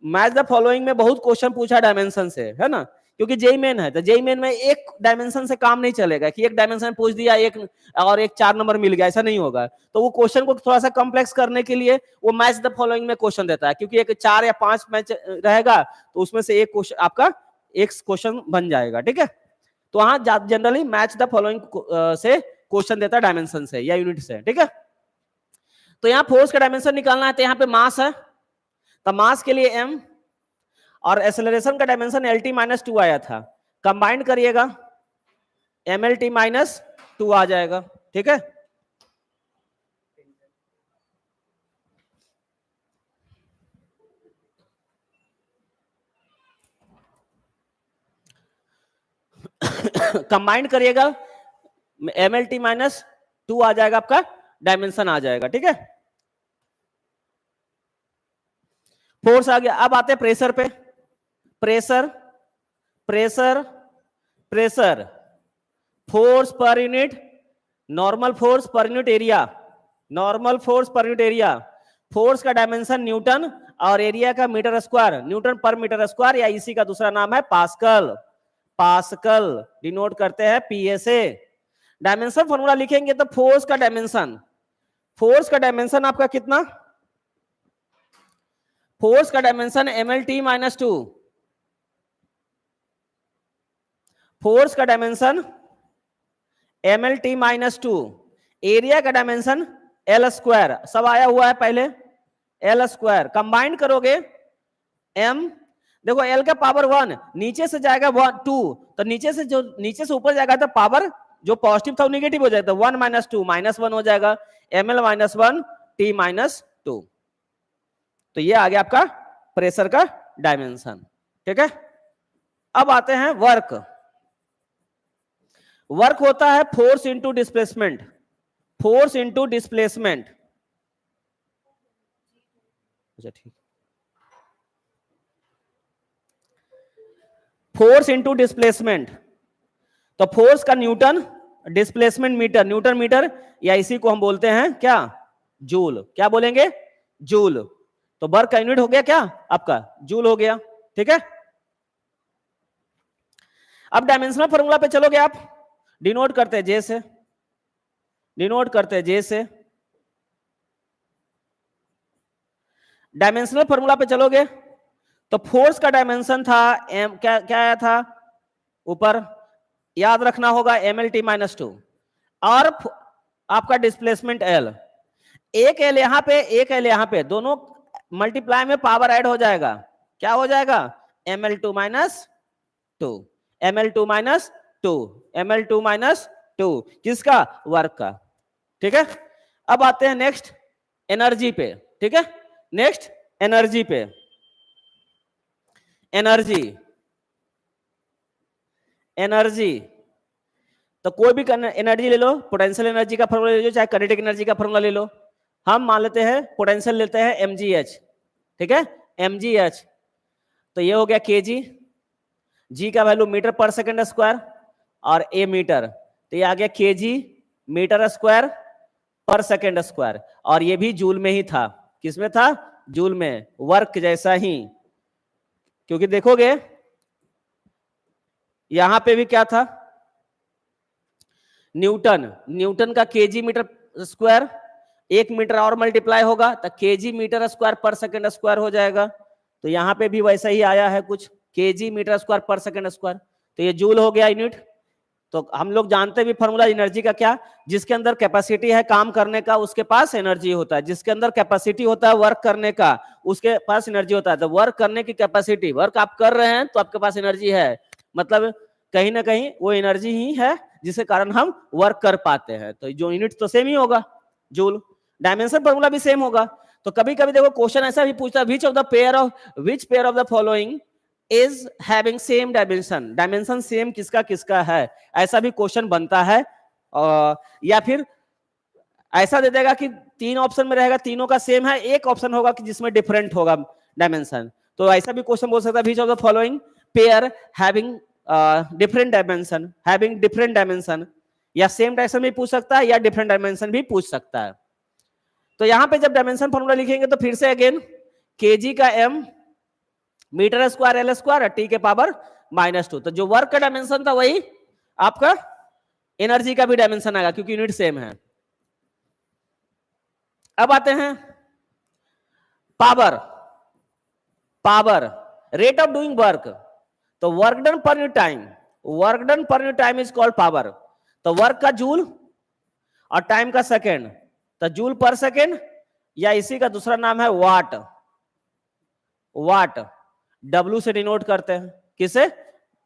मैच द फॉलोइंग में बहुत क्वेश्चन पूछा डायमेंशन से, है ना, क्योंकि जेईई मेन है, तो जेईई मेन में एक डायमेंशन से काम नहीं चलेगा कि एक डायमेंशन पूछ दिया एक और एक 4 नंबर मिल गया, ऐसा नहीं होगा। तो वो क्वेश्चन को थोड़ा सा कॉम्प्लेक्स करने के लिए वो मैच द फॉलोइंग में क्वेश्चन देता है, क्योंकि एक 4 या 5 मैच रहेगा तो उसमें से एक क्वेश्चन आपका एक क्वेश्चन बन जाएगा, ठीक है। तो वहां जनरली मैच द फॉलोइंग से क्वेश्चन देता है डायमेंशन से या यूनिट से, ठीक है। तो यहाँ फोर्स का डायमेंशन निकालना है, तो यहाँ पे मास है, तो मास के लिए m और एक्सेलरेशन का डायमेंशन LT-2 आया था, कंबाइंड करिएगा MLT-2 आ जाएगा, ठीक है। कंबाइंड करिएगा MLT-2 आ जाएगा, आपका डायमेंशन आ जाएगा, ठीक है। फोर्स आ गया। अब आते हैं प्रेशर पे। Pressure pressure pressure force per unit, normal force per unit area, normal force per unit area, force का डायमेंशन न्यूटन और एरिया का मीटर स्क्वायर, न्यूटन पर मीटर स्क्वायर, या इसी का दूसरा नाम है पास्कल। पास्कल डिनोट करते हैं PSA। डायमेंशन फॉर्मूला लिखेंगे तो फोर्स का डायमेंशन, फोर्स का डायमेंशन आपका कितना, फोर्स का डायमेंशन MLT-2, फोर्स का डायमेंशन MLT-2, एरिया का डायमेंशन L स्क्वायर, सब आया हुआ है पहले, L स्क्वायर, कंबाइंड करोगे M, देखो L का पावर 1, नीचे से जाएगा 2, तो नीचे से जो नीचे से ऊपर जाएगा तो पावर जो पॉजिटिव था वो निगेटिव हो जाएगा, 1 - 2 -1 हो जाएगा, ML-1 T-2। तो ये आ गया आपका प्रेशर का डायमेंशन, ठीक है। अब आते हैं वर्क। वर्क होता है force into displacement, force into displacement, अच्छा ठीक, फोर्स इंटू डिस्प्लेसमेंट। तो फोर्स का newton, displacement metre, newton metre, या इसी को हम बोलते हैं क्या, जूल। क्या बोलेंगे, जूल। तो वर्क का यूनिट हो गया क्या आपका, जूल हो गया, ठीक है। अब डायमेंशनल फॉर्मूला पे चलोगे आप, डिनोट करते हैं जे से, डिनोट करते हैं जे से। डायमेंशनल फॉर्मूला पे चलोगे तो फोर्स का डायमेंशन था एम, क्या क्या आया था ऊपर, याद रखना होगा MLT-2, और आपका डिस्प्लेसमेंट L, एक L यहां पे, एक L यहां पे, दोनों मल्टीप्लाई में पावर ऐड हो जाएगा, क्या हो जाएगा, ML2-2, ML2-2, ML2-2, किसका, वर्क का, ठीक है। अब आते हैं नेक्स्ट एनर्जी पे, ठीक है। नेक्स्ट एनर्जी पे, एनर्जी, एनर्जी, तो कोई भी एनर्जी ले लो, पोटेंशियल एनर्जी का फॉर्मूला ले लो, चाहे काइनेटिक एनर्जी का फॉर्मूला ले लो। हम मान लेते हैं पोटेंशियल लेते हैं mgh, ठीक है, mgh। तो ये हो गया kg, g का वैल्यू मीटर पर सेकंड स्क्वायर, और a मीटर, तो ये आ गया kg मीटर स्क्वायर पर सेकंड स्क्वायर, और ये भी जूल में ही था, किसमें था, जूल में, वर्क जैसा ही। क्योंकि देखोगे यहां पे भी क्या था, न्यूटन, न्यूटन का kg मीटर स्क्वायर, 1 मीटर और मल्टीप्लाई होगा तो kg मीटर स्क्वायर पर सेकंड स्क्वायर हो जाएगा। तो यहां पे भी वैसा ही आया है कुछ, kg मीटर स्क्वायर पर सेकंड स्क्वायर, तो ये जूल हो गया यूनिट। तो हम लोग जानते भी फॉर्मूला एनर्जी का क्या, जिसके अंदर कैपेसिटी है काम करने का उसके पास एनर्जी होता है, जिसके अंदर कैपेसिटी होता है वर्क करने का उसके पास एनर्जी होता है। तो वर्क करने की कैपेसिटी, वर्क आप कर रहे हैं तो आपके पास एनर्जी है, मतलब कहीं ना कहीं वो एनर्जी ही है जिसके कारण हम वर्क कर पाते हैं। तो जो यूनिट तो सेम ही होगा, जूल। डायमेंशन फॉर्मूला भी सेम होगा। तो कभी कभी देखो क्वेश्चन ऐसा भी पूछता है, which pair of the following is having same dimension, dimension same किसका किसका है, ऐसा भी क्वेश्चन बनता है। या फिर ऐसा दे देगा कि 3 ऑप्शन में रहेगा, तीनों का सेम है, एक ऑप्शन होगा कि जिसमें डिफरेंट होगा डायमेंशन। तो ऐसा भी क्वेश्चन बोल सकता है, which of the following pair having different dimension, having different dimension, या सेम डायमेंशन भी पूछ सकता है या डिफरेंट डायमेंशन भी पूछ सकता है। तो यहां पे जब डायमेंशन फॉर्मूला लिखेंगे तो फिर से अगेन kg का m metre square L square t के पावर -2। तो जो वर्क का डायमेंशन था वही आपका एनर्जी का भी डायमेंशन आएगा क्योंकि यूनिट सेम है। अब आते हैं power, power rate of doing work. तो work done per unit time, work done per unit time is called power. तो वर्क का जूल और टाइम का सेकेंड, तो जूल पर सेकेंड, या इसी का दूसरा नाम है वाट। वाट डब्ल्यू से डिनोट करते हैं, किसे?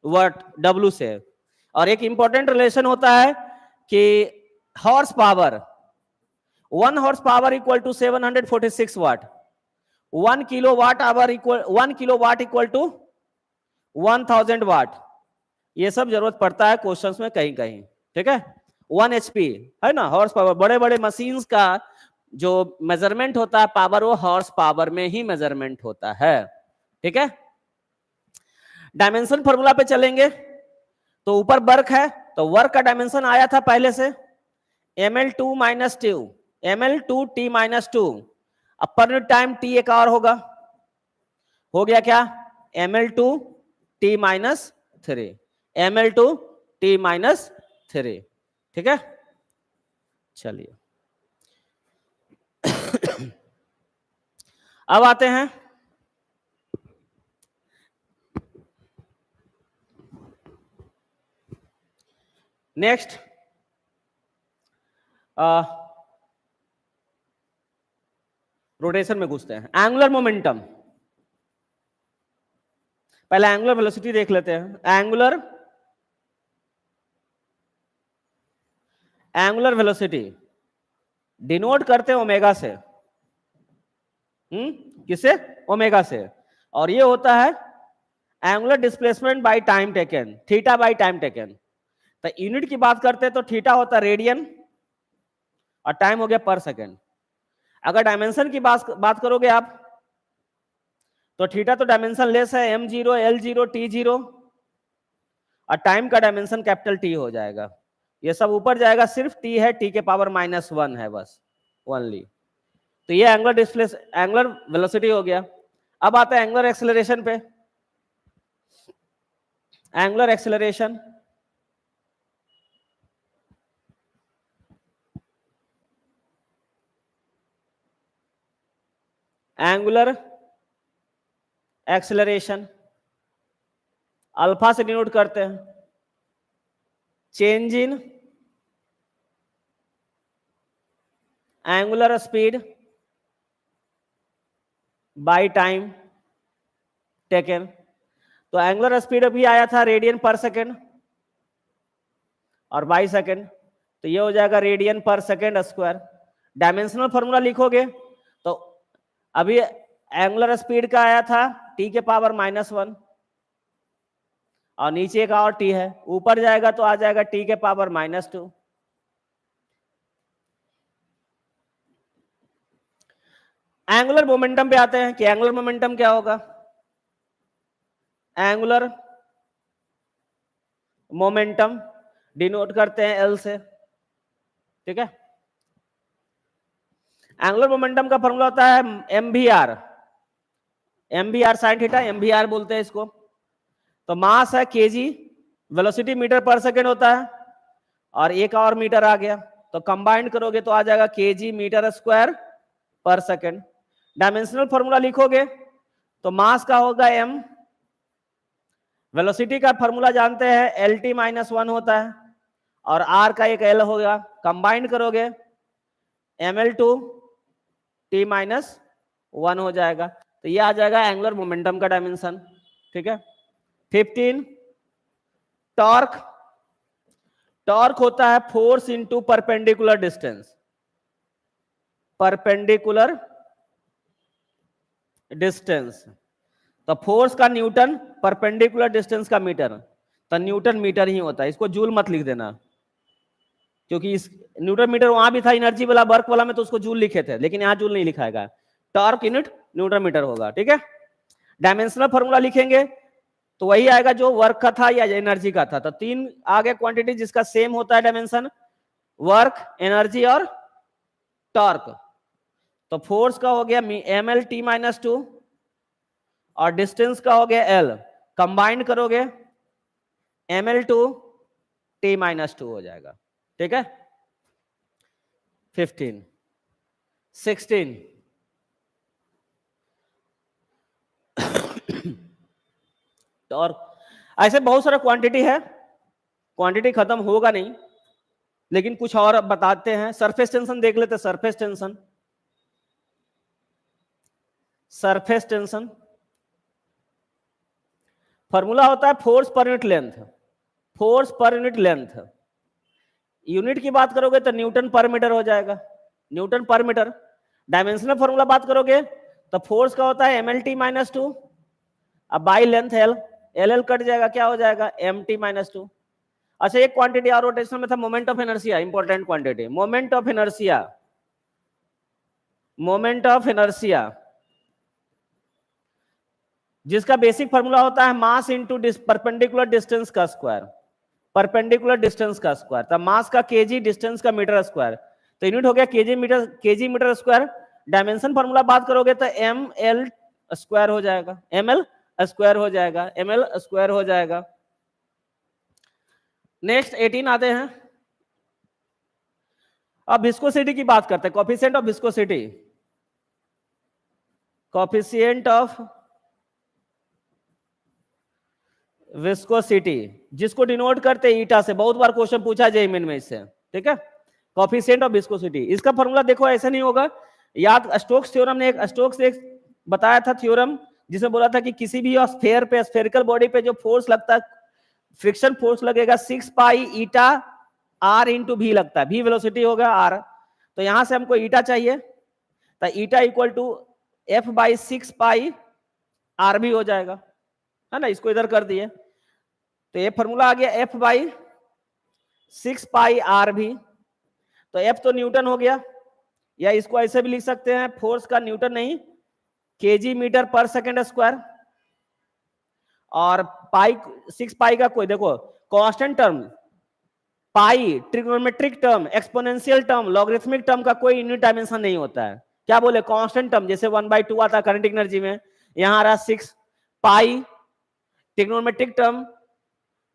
वाट, डब्ल्यू से। और एक इंपॉर्टेंट रिलेशन होता है कि horse power, 1 horse power equal to 746 watt, 1 kilo watt hour equal 1 kilo watt equal to 1000 watt. ये सब जरूरत पड़ता है क्वेश्चंस में कहीं कहीं, ठीक है। 1 HP है ना हॉर्स पावर। बड़े बड़े मशीन्स का जो मेजरमेंट होता है पावर, वो हॉर्स पावर में ही मेजरमेंट होता है, ठीक है। डायमेंशन फॉर्मूला पे चलेंगे तो ऊपर वर्क है, तो वर्क का डायमेंशन आया था पहले से ml2 minus two, ml2 t minus two. अब पर यूनिट टाइम t एक और होगा, हो गया क्या? ml2 t minus three, ml2 t minus three, ठीक है। चलिए अब आते हैं नेक्स्ट, रोटेशन में घुसते हैं। एंगुलर मोमेंटम, पहले एंगुलर वेलोसिटी देख लेते हैं। एंगुलर वेलोसिटी डिनोट करते हैं ओमेगा से, किसे? ओमेगा से। और ये होता है angular displacement by time taken, theta by time taken. तो यूनिट की बात करते हैं तो थीटा होता है रेडियन और टाइम हो गया पर सेकेंड। अगर डायमेंशन की बात करोगे आप तो थीटा तो डायमेंशन लेस है, m0 l0 t0, और टाइम का डायमेंशन कैपिटल T हो जाएगा। ये सब ऊपर जाएगा, सिर्फ T है, T के पावर -1 है बस, ओनली। तो ये एंगुलर वेलोसिटी हो गया। अब आता है एंगुलर एक्सेलरेशन पे। Angular acceleration, angular acceleration alpha से डिनोट करते हैं, change in angular speed by time taken. तो एंगुलर स्पीड अभी आया था रेडियन पर सेकेंड और बाई सेकेंड, तो ये हो जाएगा रेडियन पर सेकेंड स्क्वायर। डायमेंशनल फॉर्मूला लिखोगे तो अभी एंगुलर स्पीड का आया था T के पावर -1 और नीचे का और T है, ऊपर जाएगा तो आ जाएगा T के पावर -2। एंगुलर मोमेंटम पे आते हैं कि एंगुलर मोमेंटम क्या होगा। एंगुलर मोमेंटम डिनोट करते हैं L से, ठीक है। एंगुलर मोमेंटम का फॉर्मूला होता है mvr, sin थीटा, mvr बोलते हैं इसको। तो मास है kg, velocity metre per second होता है, और एक और मीटर आ गया, तो कंबाइंड करोगे तो आ जाएगा kg मीटर स्क्वायर पर सेकेंड। डायमेंशनल फॉर्मूला लिखोगे तो मास का होगा m, वेलोसिटी का फॉर्मूला जानते हैं lt -1 होता है, और r का एक l होगा, कंबाइंड करोगे ml2 t -1 हो जाएगा। तो ये आ जाएगा एंगुलर मोमेंटम का डायमेंशन, ठीक है। 15 टॉर्क, टॉर्क होता है force into perpendicular distance, perpendicular distance. तो फोर्स का न्यूटन, परपेंडिकुलर डिस्टेंस का मीटर, तो न्यूटन मीटर ही होता है, इसको जूल मत लिख देना, क्योंकि इस न्यूटन मीटर वहां भी था एनर्जी वाला, वर्क वाला में तो उसको जूल लिखे थे, लेकिन यहां जूल नहीं लिखाएगा, टॉर्क यूनिट न्यूटन मीटर होगा, ठीक है। डायमेंशनल फॉर्मूला लिखेंगे तो वही आएगा जो वर्क का था या एनर्जी का था। तो तीन आ गए क्वांटिटी जिसका सेम होता है डायमेंशन, वर्क, एनर्जी और टॉर्क। तो फोर्स का हो गया mlt -2 और डिस्टेंस का हो गया l, कंबाइंड करोगे ml2 t -2 हो जाएगा, ठीक है। 15 16 टॉर्क, ऐसे बहुत सारा क्वांटिटी है, क्वांटिटी खत्म होगा नहीं, लेकिन कुछ और बताते हैं। सरफेस टेंशन देख लेते हैं। Surface tension, surface tension formula होता है force per unit length, force per unit length. Unit की बात करोगे तो न्यूटन पर मीटर हो जाएगा, न्यूटन पर मीटर। डायमेंशनल फॉर्मूला बात करोगे तो फोर्स का होता है mlt-2, अब by length L, L cut जाएगा, क्या हो जाएगा mt-2। अच्छा एक क्वांटिटी और रोटेशन में था, moment of inertia, important quantity, moment of inertia. Moment of inertia जिसका बेसिक फॉर्मूला होता है मास इनटू परपेंडिकुलर डिस्टेंस का स्क्वायर, परपेंडिकुलर डिस्टेंस का स्क्वायर। तब मास का केजी, डिस्टेंस का मीटर स्क्वायर, तो यूनिट हो गया KG metre square. Dimension formula बात करोगे तो एम एल स्क्वायर हो जाएगा, एम एल स्क्वायर हो जाएगा, एम एल स्क्वायर हो जाएगा। नेक्स्ट 18 आते हैं। अब विस्कोसिटी की बात करते हैं, coefficient of viscosity, coefficient of viscosity जिसको डिनोट करते हैं ईटा से, बहुत बार क्वेश्चन पूछा जाए मेन में इससे, ठीक है। कोफिशिएंट ऑफ विस्कोसिटी, इसका फॉर्मूला देखो ऐसा नहीं होगा याद। स्टोक्स थ्योरम ने स्टोक्स ने बताया था थ्योरम, जिसमें बोला था कि किसी भी स्फीयर पे, स्फेरिकल बॉडी पे जो फोर्स लगता है, फ्रिक्शन फोर्स लगेगा 6 पाई ईटा आर इंटू भी लगता है, भी वेलोसिटी होगा आर। तो यहां से हमको ईटा चाहिए, तो eta equal to F by 6 pi r भी हो जाएगा, है ना। इसको इधर कर दिए तो ये फॉर्मूला आ गया एफ बाई 6 पाई आर भी। तो एफ तो न्यूटन हो गया, या इसको ऐसे भी लिख सकते हैं, फोर्स का न्यूटन नहीं, KG metre per second square. और पाई 6 पाई का कोई देखो constant term, pi trigonometric term, exponential term, logarithmic term का कोई यूनिट डायमेंशन नहीं होता है। क्या बोले कांस्टेंट टर्म, जैसे 1/2 आता है करंट एनर्जी में, यहां आ रहा 6 pi, trigonometric term,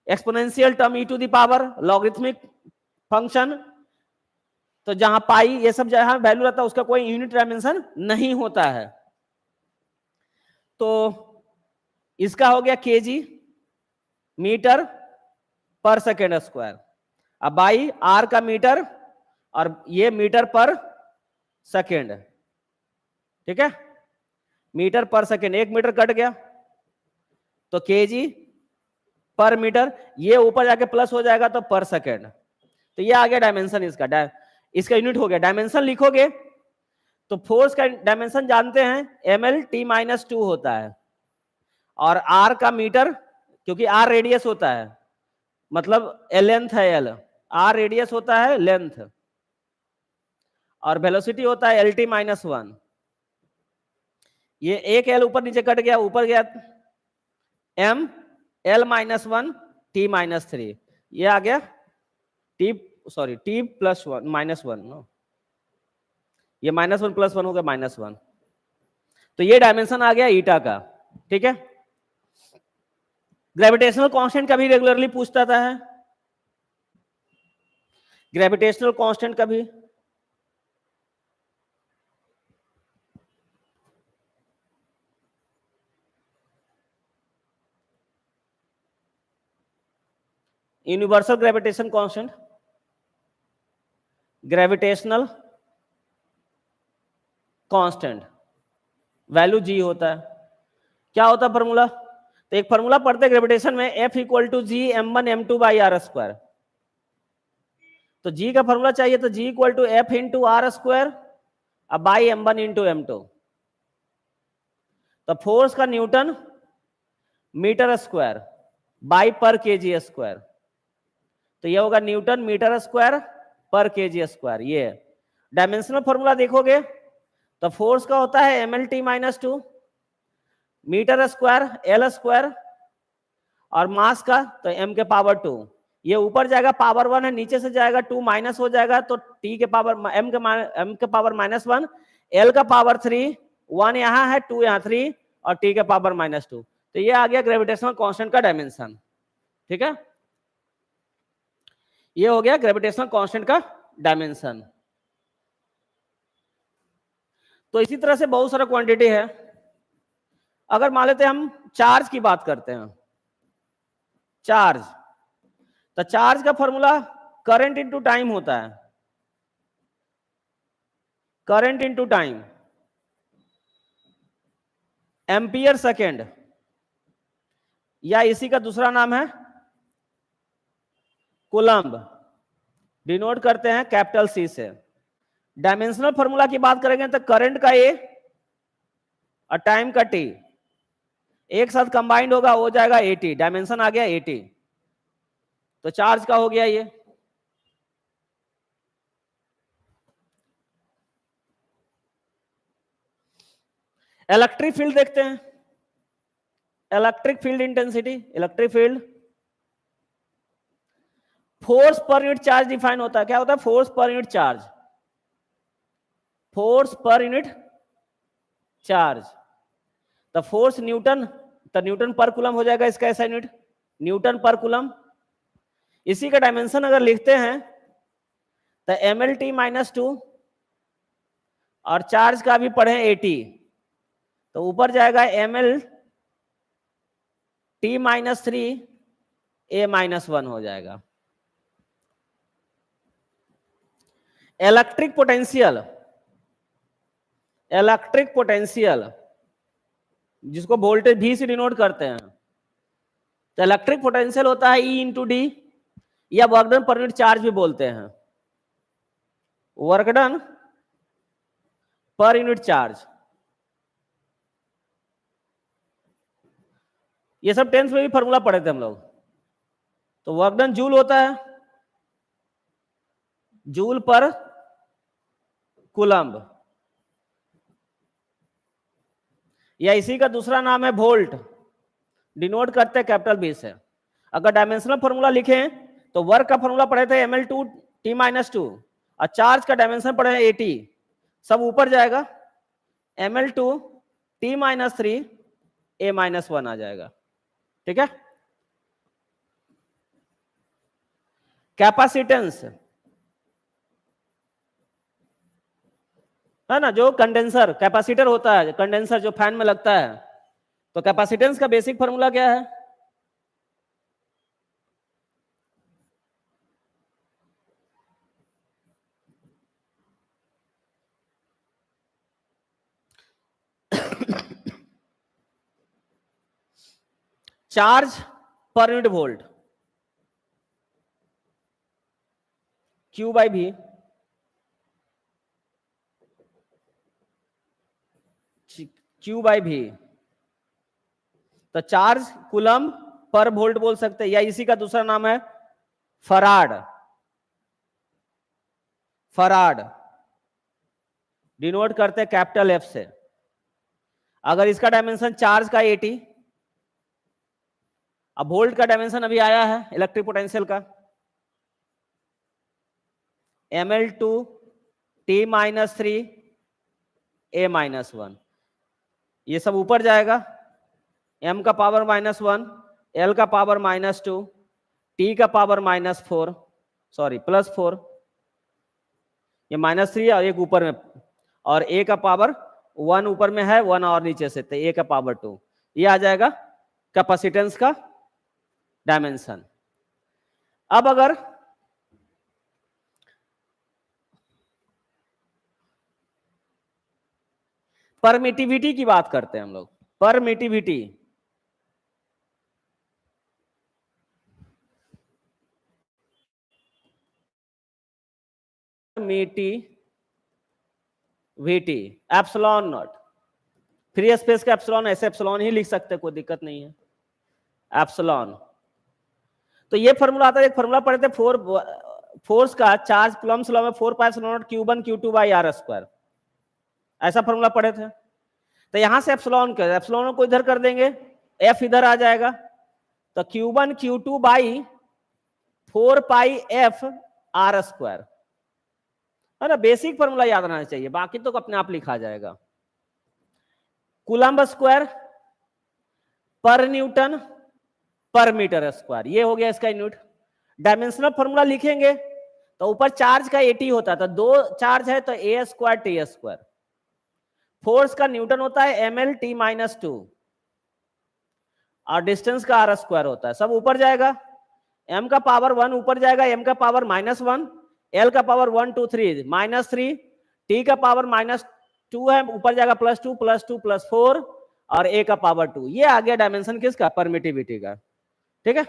exponential term e to the power, logarithmic function. तो जहां पाई ये सब जहां वैल्यू रहता है उसका कोई यूनिट डायमेंशन नहीं होता है। तो इसका हो गया KG metre per second square, अब बाई आर का मीटर और ये मीटर पर सेकेंड, ठीक है। Metre per second, 1 metre cut गया तो केजी पर मीटर, ये ऊपर जाके प्लस हो जाएगा तो पर सेकेंड। तो ये आ गया डायमेंशन इसका, इसका यूनिट हो गया। डायमेंशन लिखोगे तो फोर्स का डायमेंशन जानते हैं mlt-2 होता है, और आर का मीटर, क्योंकि आर रेडियस होता है, मतलब लेंथ है एल, आर रेडियस होता है लेंथ, और वेलोसिटी होता है lt-1। ये एक एल ऊपर नीचे कट गया, ऊपर गया m l-1 t-3, ये आ गया t, sorry t plus one minus one, ये -1 + 1 हो गया -1। तो ये डायमेंशन आ गया ईटा का, ठीक है। ग्रेविटेशनल कांस्टेंट का भी रेगुलरली पूछता था है, ग्रेविटेशनल कांस्टेंट का भी। Universal gravitation constant, gravitational constant value G होता है। क्या होता है फॉर्मूला, तो एक फॉर्मूला पढ़ते ग्रेविटेशन में, F = G m1m2/r²। तो जी का फॉर्मूला चाहिए तो G = F × r² अब बाई m1 × m2। तो फोर्स का न्यूटन मीटर स्क्वायर बाई पर केजी स्क्वायर, तो ये होगा न्यूटन मीटर स्क्वायर पर केजी स्क्वायर। ये डायमेंशनल फॉर्मूला देखोगे तो फोर्स का होता है mlt-2, metre square L square, और मास का तो m के पावर 2। ये ऊपर जाएगा पावर 1 है, नीचे से जाएगा 2 माइनस हो जाएगा, तो t के पावर m के पावर -1, l का पावर 3, 1 यहाँ है 2 यहाँ 3, और t के पावर -2। तो ये आ गया ग्रेविटेशनल कांस्टेंट का डायमेंशन, ठीक है। ये हो गया ग्रेविटेशनल कांस्टेंट का डायमेंशन। तो इसी तरह से बहुत सारा क्वांटिटी है। अगर मान लेते हैं हम चार्ज की बात करते हैं, चार्ज, तो चार्ज का फॉर्मूला करंट इनटू टाइम होता है, current into time, ampere second, या इसी का दूसरा नाम है कूलम्ब, डिनोट करते हैं कैपिटल सी से। डायमेंशनल फॉर्मूला की बात करेंगे तो करंट का ए और टाइम का टी एक साथ कंबाइंड होगा, हो जाएगा 80, डायमेंशन आ गया 80। तो चार्ज का हो गया ये। इलेक्ट्रिक फील्ड देखते हैं, electric field intensity, electric field force per unit charge define होता है। क्या होता है? Force per unit charge, force per unit charge. तो फोर्स न्यूटन, तो न्यूटन पर कूलम हो जाएगा इसका ऐसा यूनिट, न्यूटन पर कूलम। इसी का डायमेंशन अगर लिखते हैं तो mL/t-2, और चार्ज का भी पढ़े 80, तो ऊपर जाएगा mL/t-3 A-1 हो जाएगा। इलेक्ट्रिक पोटेंशियल, इलेक्ट्रिक पोटेंशियल जिसको वोल्टेज V से डिनोट करते हैं, तो इलेक्ट्रिक पोटेंशियल होता है E/d, या work done per unit charge भी बोलते हैं, work done per unit charge. ये सब 10th में भी फॉर्मूला पढ़े थे हम लोग। तो वर्क डन जूल होता है, जूल पर कूलम्ब, या इसी का दूसरा नाम है वोल्ट, डिनोट करते हैं कैपिटल बी से। अगर डायमेंशनल फॉर्मूला लिखें तो वर्क का फॉर्मूला पढ़े थे mL/t-2, और चार्ज का डायमेंशन पढ़े 80, सब ऊपर जाएगा mL/t-3 A-1 आ जाएगा। ठीक है। कैपेसिटेंस है ना, जो कंडेंसर कैपेसिटर होता है, कंडेंसर जो फैन में लगता है, तो कैपेसिटेंस का बेसिक फॉर्मूला क्या है? Charge per unit volt, Q/V, Q/V। तो चार्ज कूलम पर वोल्ट बोल सकते हैं, या इसी का दूसरा नाम है फराड, फराड डिनोट करते हैं कैपिटल F से। अगर इसका डायमेंशन चार्ज का 80, अब वोल्ट का डायमेंशन अभी आया है इलेक्ट्रिक पोटेंशियल का, mL/t-3 A-1, ये सब ऊपर जाएगा, m का पावर -1, l का पावर -2, t का पावर -4, सॉरी +4, ये -3 और एक ऊपर में, और a का पावर 1 ऊपर में है, 1 और नीचे से, तो a का पावर 2, ये आ जाएगा कैपेसिटेंस का डायमेंशन। अब अगर परमिटिविटी की बात करते हैं हम लोग, permittivity, permittivity epsilon not, free space का एप्सिलॉन ऐसे एप्सिलॉन ही लिख सकते हैं, कोई दिक्कत नहीं है, एप्सिलॉन। तो ये फॉर्मूला आता है, एक फॉर्मूला पढ़े थे फोर्स का, चार्ज कूलम्ब्स लॉ में 4πε0 Q1 Q2 बाई R², ऐसा फॉर्मूला पढ़े थे। तो यहां से एप्सिलॉन कर, एप्सिलॉन को इधर कर देंगे, F इधर आ जाएगा, तो Q1 Q2 by 4πF R², है ना। बेसिक फॉर्मूला याद रहना चाहिए, बाकी तो अपने आप लिखा जाएगा। कूलम्ब स्क्वायर पर न्यूटन पर मीटर स्क्वायर, ये हो गया इसका यूनिट। डायमेंशनल फॉर्मूला लिखेंगे तो ऊपर चार्ज का 80 होता था, 2 चार्ज है तो A² T²। फोर्स का न्यूटन होता है mL/t-2, और डिस्टेंस का R² होता है, सब ऊपर जाएगा m का पावर 1 ऊपर जाएगा, m का पावर -1, l का पावर 1 2 3 -3, t का पावर -2 है, ऊपर जाएगा +2 +2 +4 और a का पावर 2। ये आ गया डायमेंशन किसका? परमिटिविटी का। ठीक है,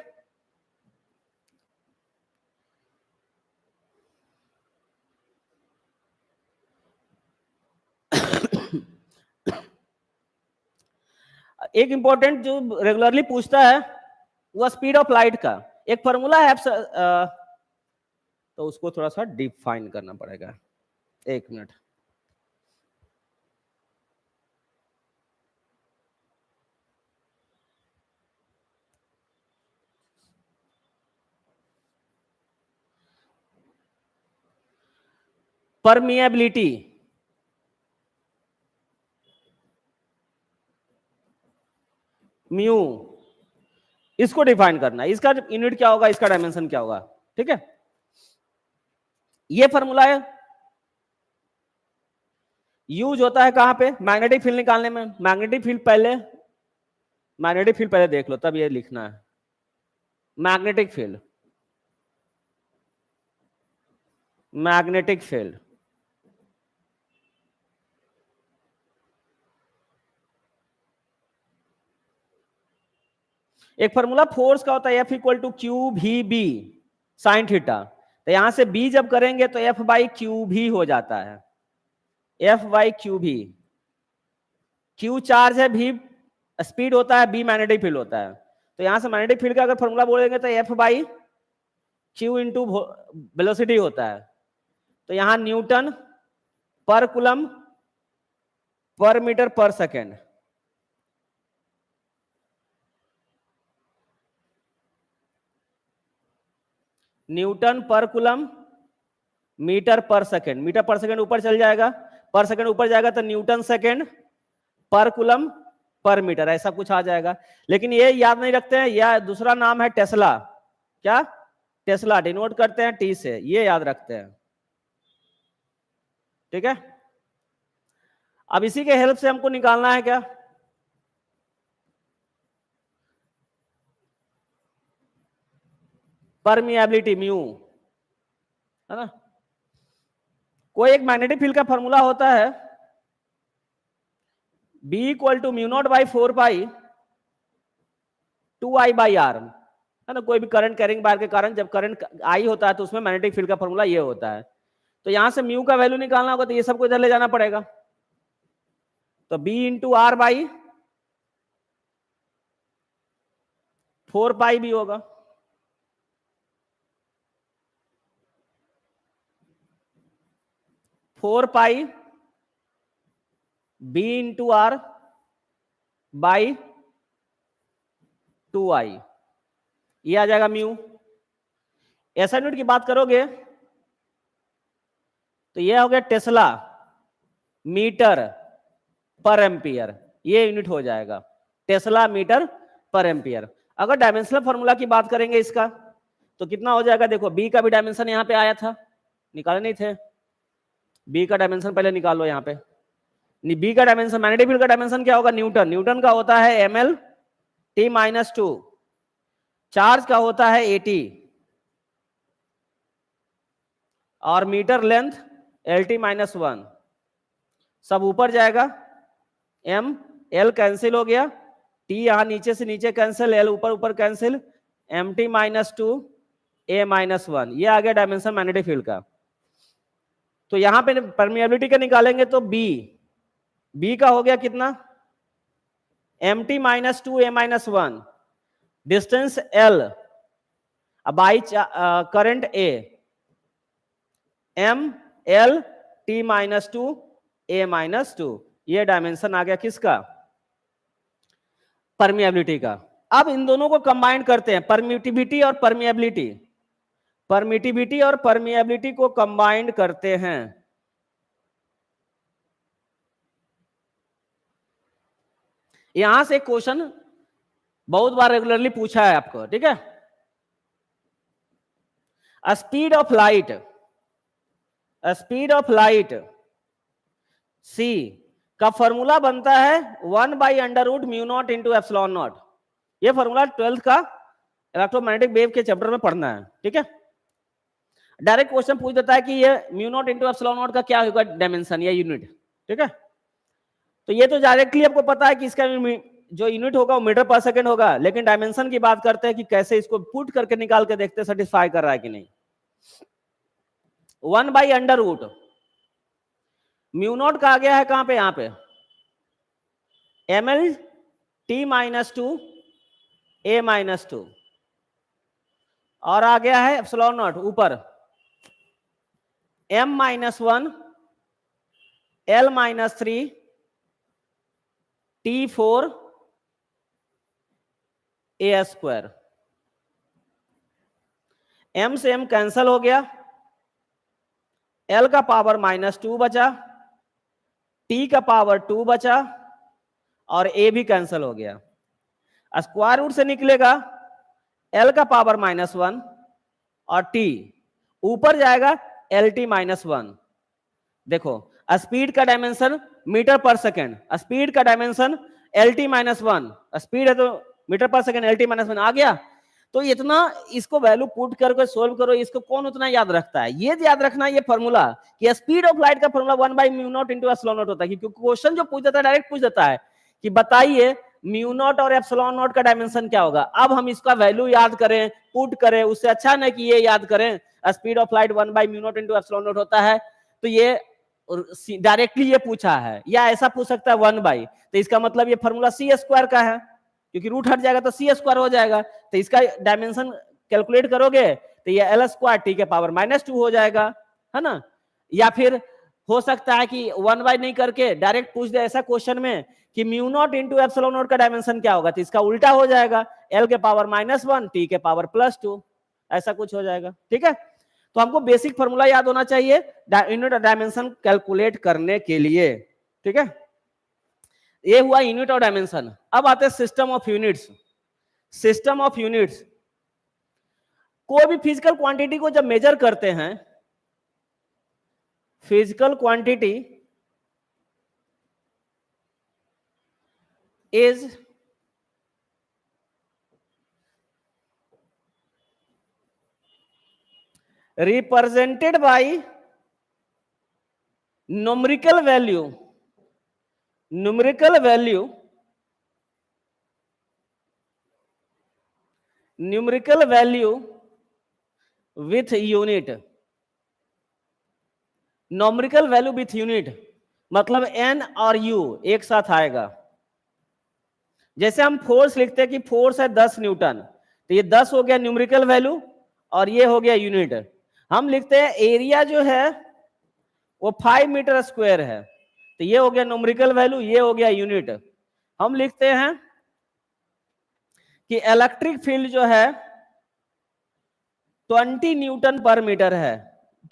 एक इंपॉर्टेंट जो रेगुलरली पूछता है वो स्पीड ऑफ लाइट का एक फॉर्मूला है, तो उसको थोड़ा सा डिफाइन करना पड़ेगा। एक मिनट, परमिएबिलिटी म्यू, इसको डिफाइन करना है। इसका यूनिट क्या होगा, इसका डायमेंशन क्या होगा। ठीक है, ये फॉर्मूला है, यूज होता है कहां पे? मैग्नेटिक फील्ड निकालने में। मैग्नेटिक फील्ड पहले देख लो, तब ये लिखना है। मैग्नेटिक फील्ड, मैग्नेटिक फील्ड एक फॉर्मूला फोर्स का होता है F equal to Q v B sine theta. तो यहां से B जब करेंगे तो F बाई क्यू भी हो जाता है, F by q v. Q charge है, भी स्पीड होता है, B मैग्नेटिक फील्ड होता है। तो यहां से मैग्नेटिक फील्ड का अगर फॉर्मूला बोलेंगे तो F by Q into velocity होता है। तो यहां न्यूटन पर coulomb per metre per second, Newton पर coulomb metre per second. Metre per second ऊपर चल जाएगा, पर सेकेंड ऊपर जाएगा तो न्यूटन सेकेंड पर कूलम पर मीटर, ऐसा कुछ आ जाएगा। लेकिन ये याद नहीं रखते हैं, या दूसरा नाम है टेस्ला। क्या? टेस्ला, डिनोट करते हैं टी से, ये याद रखते हैं। ठीक है, अब इसी के हेल्प से हमको निकालना है क्या? परमिएबिलिटी म्यू, है ना। कोई एक मैग्नेटिक फील्ड का फॉर्मूला होता है B equal to mu naught by 4 pi 2I by R, है ना। कोई भी करंट कैरिंग बार के कारण जब करंट I होता है तो उसमें मैग्नेटिक फील्ड का फॉर्मूला ये होता है। तो यहां से म्यू का वैल्यू निकालना होगा तो ये सबको इधर ले जाना पड़ेगा। तो B into R by 4 pi भी होगा, four pi B into R by 2I, ये आ जाएगा म्यू। ऐसा यूनिट की बात करोगे तो ये हो गया टेस्ला मीटर पर एम्पियर, ये यूनिट हो जाएगा टेस्ला मीटर पर एम्पियर। अगर डायमेंशनल फॉर्मूला की बात करेंगे इसका तो कितना हो जाएगा? देखो B का भी डायमेंशन यहां पे आया था, निकाले नहीं थे? B का डायमेंशन पहले निकालो यहां पे। B का डायमेंशन, मैग्नेटिक फील्ड का डायमेंशन क्या होगा? न्यूटन। न्यूटन का होता है ml t माइनस 2, चार्ज का होता है 80 और मीटर लेंथ LT माइनस 1, सब ऊपर जाएगा, m l कैंसिल हो गया, t यहां नीचे से नीचे कैंसिल, l ऊपर ऊपर cancel, mt minus 2 a minus 1, ये आ गया डायमेंशन मैग्नेटिक फील्ड का। तो यहां पे परमिएबिलिटी का निकालेंगे तो B का हो गया कितना? mt minus 2 a minus 1, distance L, by current A, m l t minus 2 a minus 2, ये डायमेंशन आ गया किसका? परमिएबिलिटी का। अब इन दोनों को कंबाइन करते हैं, परमिटिविटी और परमिएबिलिटी। परमिटिविटी और परमिएबिलिटी को कंबाइंड करते हैं। यहां से क्वेश्चन बहुत बार रेगुलरली पूछा है आपको, ठीक है। Speed of light, speed of light c का फॉर्मूला बनता है 1 by under root mu naught into epsilon naught. ये फॉर्मूला 12th का इलेक्ट्रोमैग्नेटिक वेव के चैप्टर में पढ़ना है, ठीक है। डायरेक्ट क्वेश्चन पूछ देता है कि ये mu naught into epsilon not का क्या होगा डायमेंशन या यूनिट, ठीक है। तो ये तो डायरेक्टली आपको पता है कि इसका जो यूनिट होगा वो मीटर पर सेकंड होगा, लेकिन डायमेंशन की बात करते हैं कि कैसे इसको पुट करके निकाल के देखते हैं सेटिस्फाई कर रहा है कि नहीं। 1/√, म्यू नॉट का आ गया है कहां पे, यहां पे ml t-2 a-2, और आ गया है एप्सिलॉन नॉट ऊपर m-1 l-3 t4 a²। m से m कैंसल हो गया, l का पावर -2 बचा, t का पावर 2 बचा, और a भी कैंसल हो गया। स्क्वायर रूट से निकलेगा l का पावर -1 और t ऊपर जाएगा LT-1। देखो स्पीड का dimension metre per second, speed का डायमेंशन LT-1, स्पीड है तो मीटर पर सेकेंड LT-1 आ गया। तो इतना इसको वैल्यू पुट करके सोल्व करो, इसको कौन उतना याद रखता है। ये याद रखना ये फॉर्मूला कि स्पीड ऑफ लाइट का फॉर्मूला 1/μ0 इंटू एप्सिलॉन नॉट होता है, क्योंकि क्वेश्चन जो पूछ देता है डायरेक्ट पूछ देता है कि बताइए म्यू नॉट और एप्सिलॉन नॉट का डायमेंशन क्या होगा। अब हम इसका वैल्यू याद करें, पुट करें, उससे अच्छा नहीं कि ये याद करें speed of light 1/μ0 into epsilon naught होता है। तो ये डायरेक्टली ये पूछा है, या ऐसा पूछ सकता है 1/, तो इसका मतलब ये फॉर्मूला c² का है, क्योंकि रूट हट जाएगा तो c² हो जाएगा। तो इसका डायमेंशन कैलकुलेट करोगे तो ये l² t के पावर -2 हो जाएगा, है ना। या फिर हो सकता है कि 1/, नहीं करके डायरेक्ट पूछ दे ऐसा क्वेश्चन में कि mu naught into epsilon not का डायमेंशन क्या होगा, तो इसका उल्टा हो जाएगा l के पावर -1 t के पावर +2, ऐसा कुछ हो जाएगा, ठीक है। तो हमको बेसिक फॉर्मूला याद होना चाहिए यूनिट डायमेंशन कैलकुलेट करने के लिए, ठीक है। ये हुआ यूनिट और डायमेंशन। अब आते हैं system of units. System of units, कोई भी फिजिकल क्वांटिटी को जब मेजर करते हैं, physical quantity is represented by numerical value with unit। numerical value with unit मतलब n और u एक साथ आएगा। जैसे हम फोर्स लिखते हैं कि फोर्स है 10 न्यूटन, तो ये 10 हो गया न्यूमेरिकल वैल्यू और ये हो गया यूनिट। हम लिखते हैं एरिया जो है वो 5 मीटर स्क्वायर है, तो ये हो गया न्यूमेरिकल वैल्यू, ये हो गया यूनिट। हम लिखते हैं कि इलेक्ट्रिक फील्ड जो है 20 न्यूटन पर मीटर है,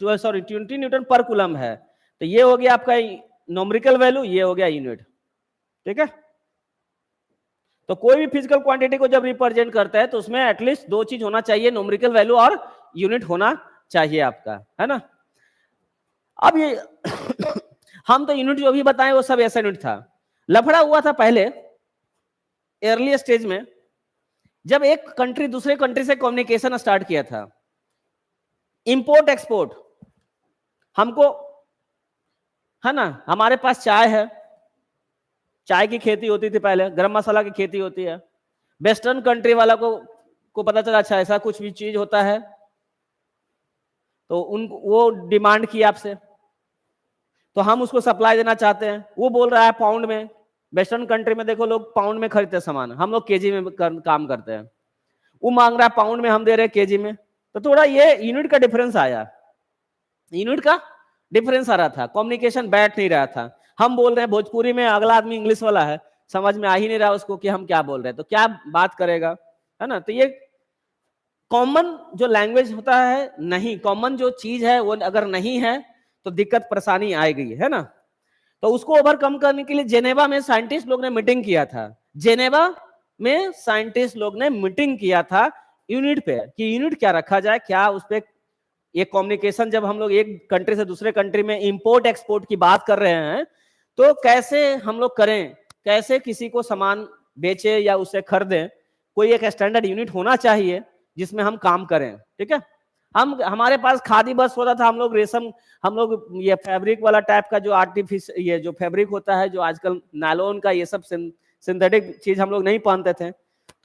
20 न्यूटन पर कूलम है, तो ये हो गया आपका न्यूमेरिकल वैल्यू, ये हो गया यूनिट, ठीक है। तो कोई भी फिजिकल क्वांटिटी को जब रिप्रेजेंट करता है तो उसमें एटलीस्ट दो चीज होना चाहिए, न्यूमेरिकल वैल्यू और यूनिट होना चाहिए आपका, है ना। अब ये हम तो यूनिट जो भी बताएं वो सब ऐसा यूनिट था। लफड़ा हुआ था पहले अर्ली स्टेज में, जब एक कंट्री दूसरे कंट्री से कम्युनिकेशन स्टार्ट किया था, इंपोर्ट एक्सपोर्ट। हमको, है ना, हमारे पास चाय है, चाय की खेती होती थी पहले, गरम मसाला की खेती होती है। वेस्टर्न कंट्री वाला को पता चला अच्छा ऐसा कुछ भी चीज होता है, तो वो डिमांड की आपसे, तो हम उसको सप्लाई देना चाहते हैं। वो बोल रहा है पाउंड में, वेस्टर्न कंट्री में देखो लोग पाउंड में खरीदते हैं सामान, हम लोग केजी में काम करते हैं। वो मांग रहा है पाउंड में, हम दे रहे हैं केजी में, तो थोड़ा ये यूनिट का डिफरेंस आया, यूनिट का डिफरेंस आ रहा था, कम्युनिकेशन बैठ नहीं रहा था। हम बोल रहे हैं भोजपुरी में, अगला आदमी इंग्लिश वाला है, समझ में आ ही नहीं रहा उसको कि हम क्या बोल रहे हैं, तो क्या बात करेगा, है ना। तो ये कॉमन जो लैंग्वेज होता है, नहीं कॉमन जो चीज है वो अगर नहीं है तो दिक्कत परेशानी आएगी, है ना। तो उसको ओवरकम करने के लिए जेनेवा में साइंटिस्ट लोग ने मीटिंग किया था। जेनेवा में साइंटिस्ट लोग ने मीटिंग किया था यूनिट पे, कि यूनिट क्या रखा जाए, क्या उस पे ये कम्युनिकेशन, जब हम लोग एक कंट्री से दूसरे कंट्री में इंपोर्ट एक्सपोर्ट की बात कर रहे हैं तो कैसे हम लोग करें, कैसे किसी को सामान बेचे या उसे खरीदें, कोई एक स्टैंडर्ड यूनिट होना चाहिए जिसमें हम काम करें, ठीक है। हमारे पास खादी बस होता था, हम लोग रेशम, हम लोग ये फैब्रिक वाला टाइप का जो आर्टिफिशियल, ये जो फैब्रिक होता है जो आजकल नायलॉन का, ये सब सिंथेटिक चीज हम लोग नहीं पहनते थे,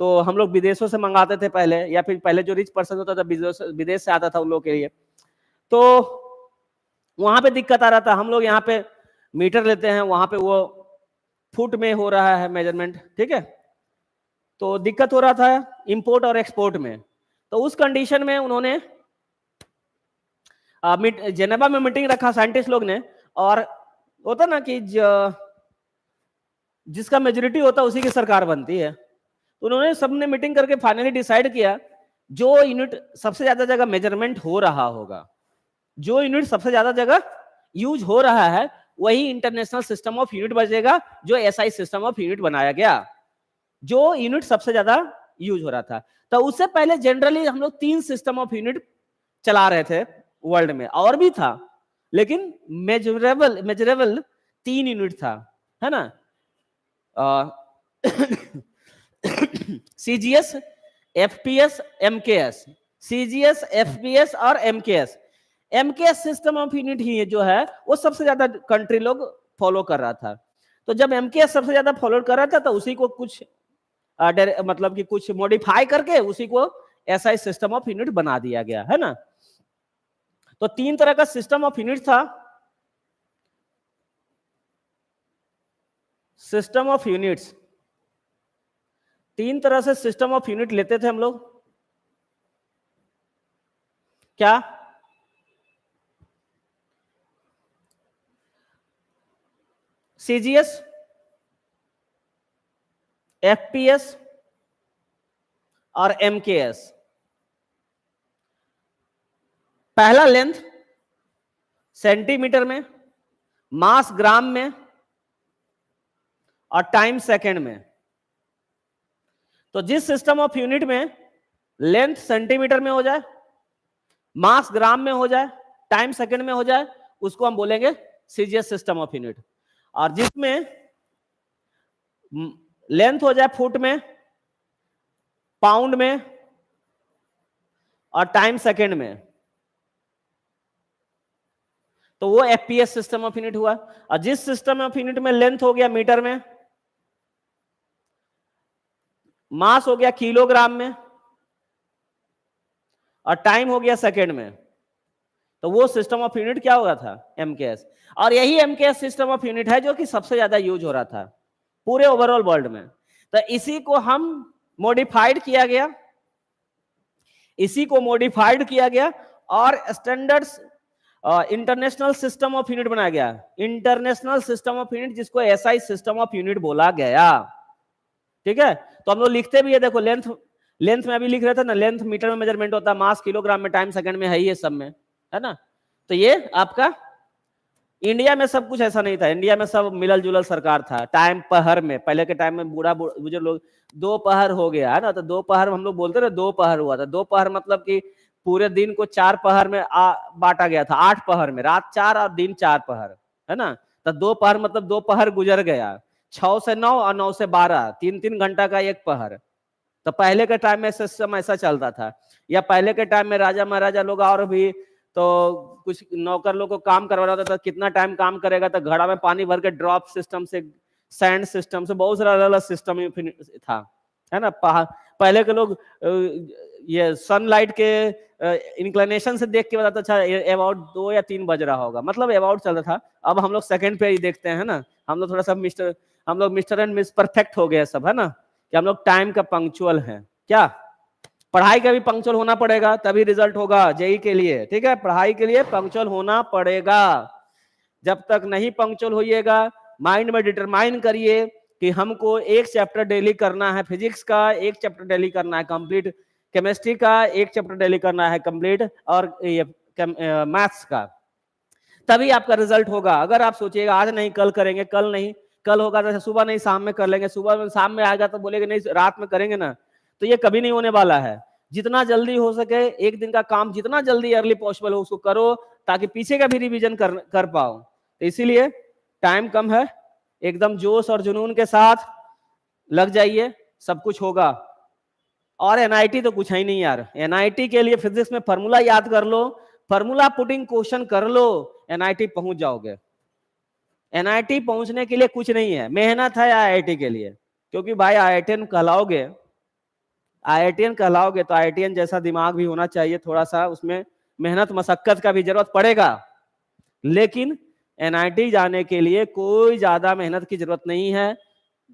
तो हम लोग विदेशों से मंगाते थे पहले, या फिर पहले जो रिच पर्सन होता था विदेश से आता था उन लोग के लिए, तो वहां पे दिक्कत आ रहा था। हम लोग यहाँ पे मीटर लेते हैं, वहां पे वो फुट में हो रहा है मेजरमेंट, ठीक है, तो दिक्कत हो रहा था इंपोर्ट और एक्सपोर्ट में। तो उस कंडीशन में उन्होंने जेनेवा में मीटिंग रखा साइंटिस्ट लोग ने, और होता ना कि जिसका मेजोरिटी होता है उसी की सरकार बनती है, तो उन्होंने सबने मीटिंग करके फाइनली डिसाइड किया जो यूनिट सबसे ज्यादा जगह मेजरमेंट हो रहा होगा, जो यूनिट सबसे ज्यादा जगह यूज हो रहा है, वही इंटरनेशनल सिस्टम ऑफ यूनिट बचेगा, जो एसआई सिस्टम ऑफ यूनिट बनाया गया, जो यूनिट सबसे ज्यादा यूज हो रहा था। तो उससे पहले जनरली हम लोग 3 सिस्टम ऑफ यूनिट चला रहे थे वर्ल्ड में, और भी था, लेकिन मेजरेबल 3 यूनिट था, है ना, CGS, FPS, MKS. CGS, FPS और MKS. MKS system of unit ही जो है वो सबसे ज्यादा कंट्री लोग फॉलो कर रहा था। तो जब एमकेएस सबसे ज्यादा फॉलो कर रहा था तो उसी को कुछ मतलब कि कुछ मॉडिफाई करके उसी को एसआई सिस्टम ऑफ यूनिट बना दिया गया, है ना। तो 3 तरह का सिस्टम ऑफ यूनिट था। सिस्टम ऑफ यूनिट्स, 3 तरह से सिस्टम ऑफ यूनिट लेते थे हम लोग। क्या? सीजीएस, एफपीएस और एमकेएस। पहला लेंथ सेंटीमीटर में, मास ग्राम में और टाइम सेकंड में। तो जिस सिस्टम ऑफ यूनिट में लेंथ सेंटीमीटर में हो जाए, मास ग्राम में हो जाए, टाइम सेकंड में हो जाए, उसको हम बोलेंगे सीजीएस सिस्टम ऑफ यूनिट। और जिसमें लेंथ हो जाए फुट में, पाउंड में और टाइम सेकंड में, तो वो एफपीएस सिस्टम ऑफ यूनिट हुआ। और जिस सिस्टम ऑफ यूनिट में लेंथ हो गया मीटर में, मास हो गया किलोग्राम में और टाइम हो गया सेकंड में, तो वो सिस्टम ऑफ यूनिट क्या होगा था? एमकेएस। और यही एमकेएस सिस्टम ऑफ यूनिट है जो कि सबसे ज्यादा यूज हो रहा था पूरे ओवरऑल वर्ल्ड में। तो इसी को हम मॉडिफाइड किया गया, इसी को मॉडिफाइड किया गया और standards international system of unit बनाया गया। इंटरनेशनल सिस्टम ऑफ यूनिट, जिसको एसआई सिस्टम ऑफ यूनिट बोला गया, ठीक है। तो हम लोग लिखते भी है, देखो लेंथ में अभी लिख रहे थे ना, लेंथ मीटर में मेजरमेंट होता है, मास किलोग्राम में, टाइम सेकंड में है, ये सब में, है ना। तो ये आपका इंडिया में सब कुछ ऐसा नहीं था। इंडिया में सब मिलल जुलल सरकार था। टाइम पहर में, पहले के टाइम में बूढ़ा बुजुर्ग लोग, 2 पहर हो गया है ना, तो 2 पहर हम लोग बोलते ना, 2 पहर हुआ था। 2 पहर मतलब कि पूरे दिन को 4 पहर में बांटा गया था। 8 पहर में, रात 4 और दिन 4 पहर, है ना। तो 2 पहर मतलब 2 पहर गुजर गया। 6 से 9 और 9 से 12, 3-3 घंटा का एक पहर। तो पहले के टाइम में सिस्टम ऐसा चलता था। या पहले के टाइम में राजा महाराजा लोग और भी तो कुछ नौकर लोग को काम करवाना था, कितना टाइम काम करेगा, तो घड़ा में पानी भर के ड्रॉप सिस्टम से, सैंड सिस्टम से, बहुत सारा अलग सिस्टम था, है ना। पहले के लोग ये सनलाइट के इंक्लिनेशन से देख के बताता, अच्छा अबाउट 2 या 3 बज रहा होगा, मतलब अबाउट चल रहा था। अब हम लोग सेकंड पे ही देखते हैं ना, हम लोग थोड़ा सा मिस्टर एंड मिस परफेक्ट हो गए सब, है ना, कि हम लोग टाइम का पंक्चुअल है। क्या? पढ़ाई का भी पंक्चुअल होना पड़ेगा, तभी रिजल्ट होगा जेई के लिए, ठीक है। पढ़ाई के लिए पंक्चुअल होना पड़ेगा। जब तक नहीं पंक्चुअल होइएगा, माइंड में डिटरमाइन करिए कि हमको 1 चैप्टर डेली करना है फिजिक्स का, 1 चैप्टर डेली करना है कंप्लीट, केमिस्ट्री का 1 चैप्टर डेली करना है कंप्लीट, और ये मैथ्स का, तभी आपका रिजल्ट होगा। अगर आप सोचिएगा आज नहीं कल करेंगे, कल नहीं कल होगा, तो सुबह नहीं शाम में कर लेंगे, सुबह में शाम में आएगा तो बोलेंगे नहीं रात में करेंगे ना, तो ये कभी नहीं होने वाला है। जितना जल्दी हो सके एक दिन का काम जितना जल्दी अर्ली पॉसिबल हो उसको करो, ताकि पीछे का भी रिवीजन कर पाओ। तो इसीलिए टाइम कम है, एकदम जोश और जुनून के साथ लग जाइए, सब कुछ होगा। और एनआईटी तो कुछ है ही नहीं यार। एनआईटी के लिए फिजिक्स में फॉर्मूला याद कर लो, फॉर्मूला पुटिंग क्वेश्चन कर लो, एनआईटी पहुंच जाओगे। एनआईटी पहुंचने के लिए कुछ नहीं है, मेहनत है आईआईटी के लिए, क्योंकि भाई आईआईटीएन कहलाओगे, आईआईटीएन कहलाओगे तो आईआईटीएन जैसा दिमाग भी होना चाहिए, थोड़ा सा उसमें मेहनत मशक्कत का भी जरूरत पड़ेगा। लेकिन एनआईटी जाने के लिए कोई ज्यादा मेहनत की जरूरत नहीं है,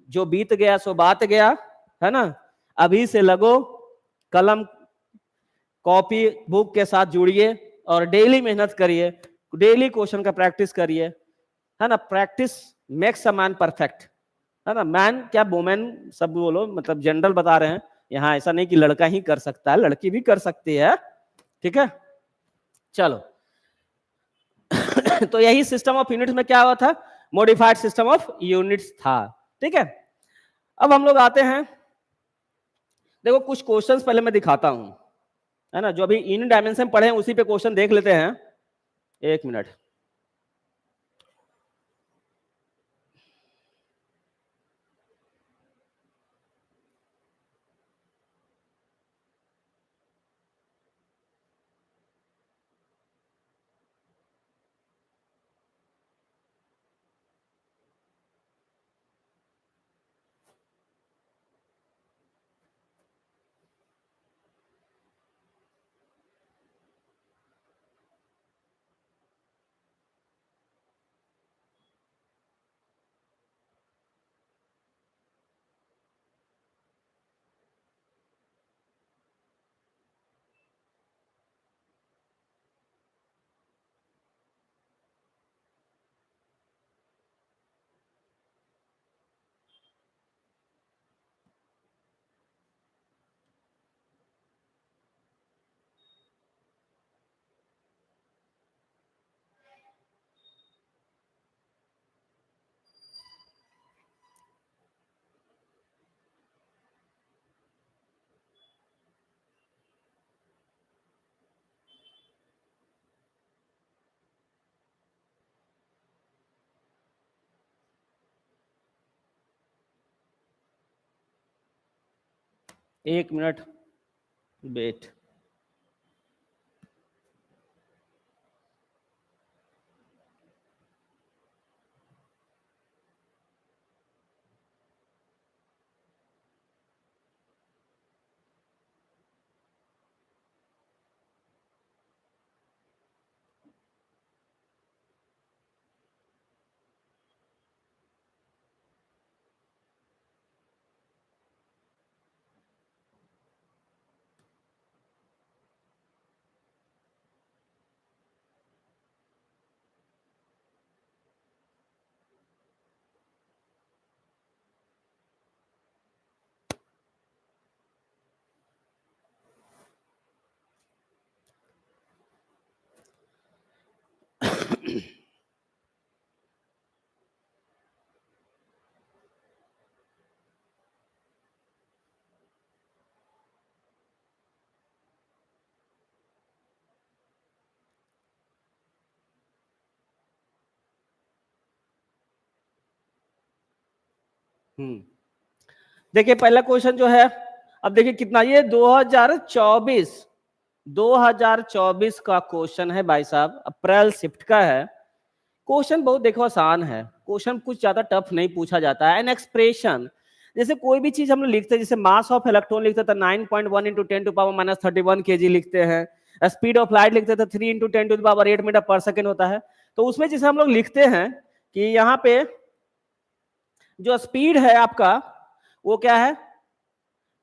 जो बीत गया सो बात गया, है ना। अभी से लगो, कलम कॉपी बुक के साथ जुड़िए और डेली मेहनत करिए, डेली क्वेश्चन का प्रैक्टिस करिए, है ना। Practice makes a man perfect, है ना। मैन क्या वुमेन सब बोलो, मतलब जनरल बता रहे हैं यहाँ, ऐसा नहीं कि लड़का ही कर सकता है, लड़की भी कर सकती है, ठीक है। चलो तो यही सिस्टम ऑफ यूनिट्स में क्या हुआ था, मॉडिफाइड सिस्टम ऑफ यूनिट्स था, ठीक है। अब हम लोग आते हैं, देखो कुछ क्वेश्चंस पहले मैं दिखाता हूं, है ना, जो अभी इन डायमेंशन पढ़े हैं उसी पे क्वेश्चन देख लेते हैं। एक मिनट, एक मिनट वेट। देखिए पहला क्वेश्चन जो है, अब देखिए कितना, ये 2024 का क्वेश्चन है भाई साहब, अप्रैल शिफ्ट का है। क्वेश्चन बहुत देखो आसान है, क्वेश्चन कुछ ज्यादा टफ नहीं पूछा जाता है। एन एक्सप्रेशन, जैसे कोई भी चीज हम लोग लिखते हैं, जैसे मास ऑफ इलेक्ट्रॉन लिखते थे 9.1 इंटू 10⁻³ kg लिखते हैं, स्पीड ऑफ लाइट लिखते थे 3 इंटू 10⁸ मीटर पर सेकेंड होता है। तो उसमें जैसे हम लोग लिखते हैं कि यहाँ पे जो स्पीड है आपका वो क्या है,